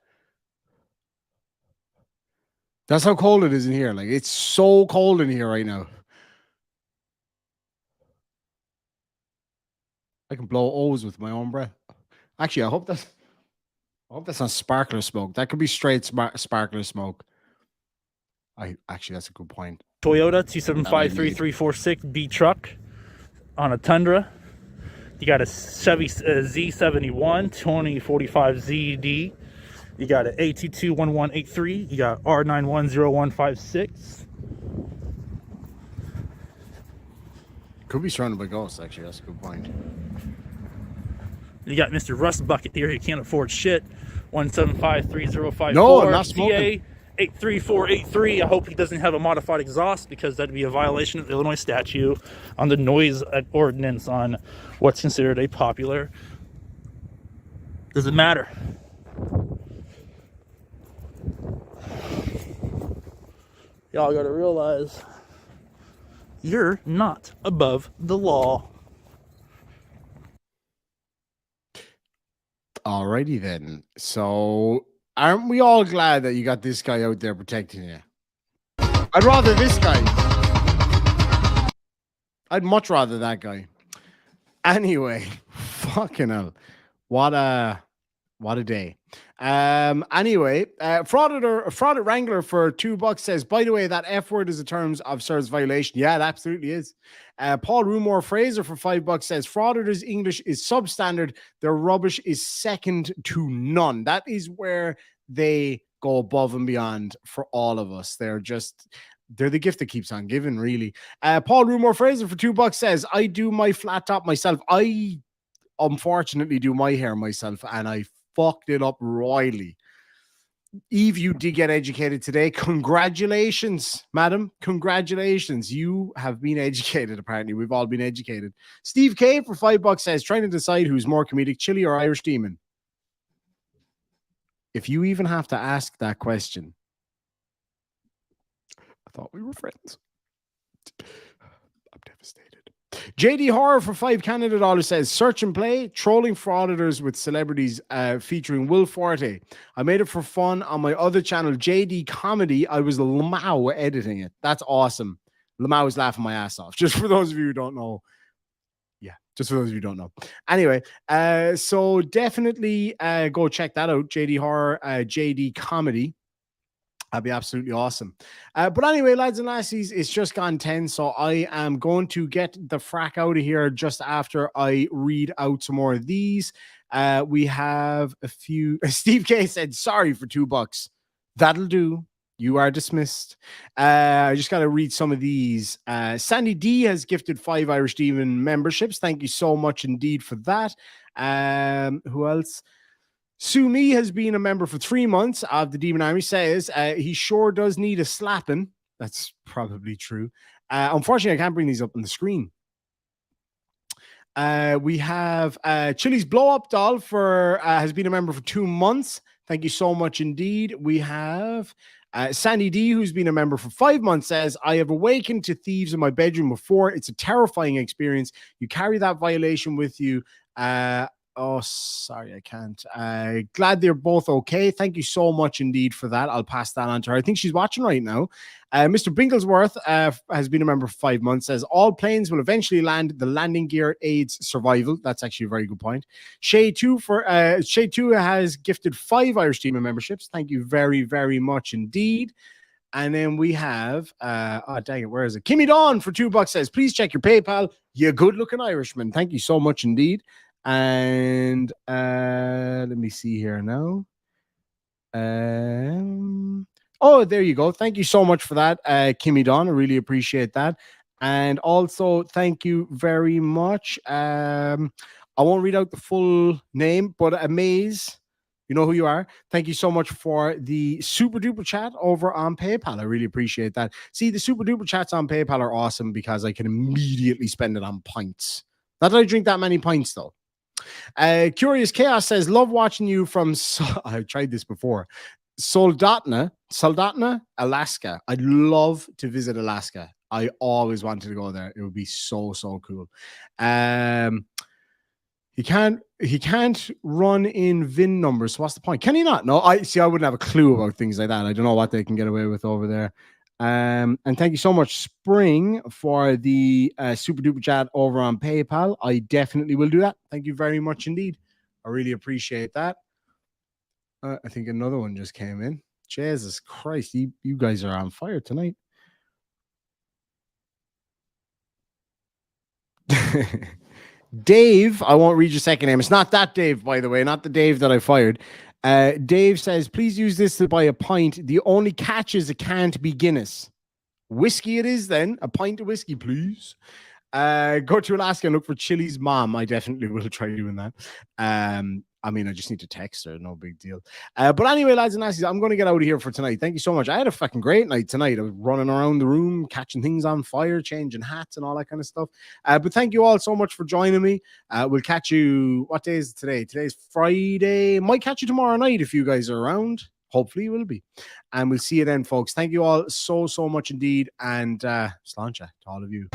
That's how cold it is in here. Like, it's so cold in here right now. I can blow O's with my own breath. Actually, I hope that's not sparkler smoke. That could be straight sparkler smoke. Actually, that's a good point. Toyota 2753346 B truck on a Tundra. You got a Chevy Z71 2045 ZD. You got an A221183. You got R910156. Could be surrounded by ghosts, actually. That's a good point. You got Mr. Rust Bucket here. He can't afford shit. 1753054. No, I'm not smoking. TA 83483. I hope he doesn't have a modified exhaust, because that'd be a violation of the Illinois statute on the noise ordinance on what's considered a popular. Doesn't matter. Y'all gotta realize you're not above the law. Alrighty then. So, aren't we all glad that you got this guy out there protecting you? I'd rather this guy. I'd much rather that guy. Anyway, fucking hell. What a day. Anyway, frauded Wrangler for $2 says, by the way, that F word is a terms of service violation. Yeah, it absolutely is. Paul Rumor Fraser for $5 says, frauditors' English is substandard. Their rubbish is second to none. That is where they go above and beyond for all of us. They're the gift that keeps on giving, really. Paul Rumor Fraser for $2 says, I do my flat top myself. I unfortunately do my hair myself, and I fucked it up royally. Eve, you did get educated today. Congratulations, madam. Congratulations. You have been educated, apparently. We've all been educated. Steve K for $5 says, trying to decide who's more comedic, Chili or Irish Demon. If you even have to ask that question, I thought we were friends. I'm devastated. JD Horror for $5 Canada says, search and play, trolling for auditors with celebrities featuring Will Forte. I made it for fun on my other channel, JD Comedy. I was Lamau editing it. That's awesome. Lamau was laughing my ass off. Just for those of you who don't know. Yeah, just for those of you who don't know. Anyway, so definitely go check that out. JD Horror, JD Comedy. That'd be absolutely awesome. But anyway, lads and lassies, it's just gone 10. So I am going to get the frack out of here just after I read out some more of these. We have a few. Steve K said, sorry for $2. That'll do. You are dismissed. I just got to read some of these. Sandy D has gifted 5 Irish Demon memberships. Thank you so much indeed for that. Who else? Sue Me has been a member for 3 months of the Demon Army, says he sure does need a slapping. That's probably true. Unfortunately, I can't bring these up on the screen. We have Chili's Blow Up Doll has been a member for 2 months. Thank you so much indeed. We have Sandy D, who's been a member for 5 months, says, I have awakened to thieves in my bedroom before. It's a terrifying experience. You carry that violation with you. Oh, sorry, I can't. Glad they're both okay. Thank you so much indeed for that. I'll pass that on to her. I think she's watching right now. Mr. Binglesworth has been a member for 5 months, says all planes will eventually land. The landing gear aids survival. That's actually a very good point. Shay 2 has gifted 5 Irish Demon memberships. Thank you very, very much indeed. And then we have, oh, dang it, where is it? Kimmy Dawn for $2 says, please check your PayPal. You good looking Irishman. Thank you so much indeed. And let me see here now. Oh, there you go. Thank you so much for that, Kimmy Dawn. I really appreciate that. And also, thank you very much. I won't read out the full name, but Amaze, you know who you are. Thank you so much for the super duper chat over on PayPal. I really appreciate that. See, the super duper chats on PayPal are awesome because I can immediately spend it on pints. Not that I drink that many pints, though. Curious Chaos says, love watching you from I tried this before, Soldotna, Alaska. I'd love to visit Alaska. I always wanted to go there. It would be so cool. He can't run in VIN numbers. So what's the point? Can he not? No, I wouldn't have a clue about things like that. I don't know what they can get away with over there. And thank you so much, Spring, for the super duper chat over on PayPal. I definitely will do that. Thank you very much indeed. I really appreciate that. I think another one just came in. Jesus Christ, you guys are on fire tonight. Dave, I won't read your second name. It's not that Dave, by the way, not the Dave that I fired. Dave says, please use this to buy a pint. The only catch is it can't be Guinness. Whiskey it is then. A pint of whiskey, please. Go to Alaska and look for Chili's mom. I definitely will try doing that. I mean, I just need to text her. No big deal. But anyway, lads and lassies, I'm going to get out of here for tonight. Thank you so much. I had a fucking great night tonight. I was running around the room, catching things on fire, changing hats and all that kind of stuff. But thank you all so much for joining me. We'll catch you. What day is it today? Today's Friday. Might catch you tomorrow night if you guys are around. Hopefully you will be. And we'll see you then, folks. Thank you all so much indeed. And sláinte to all of you.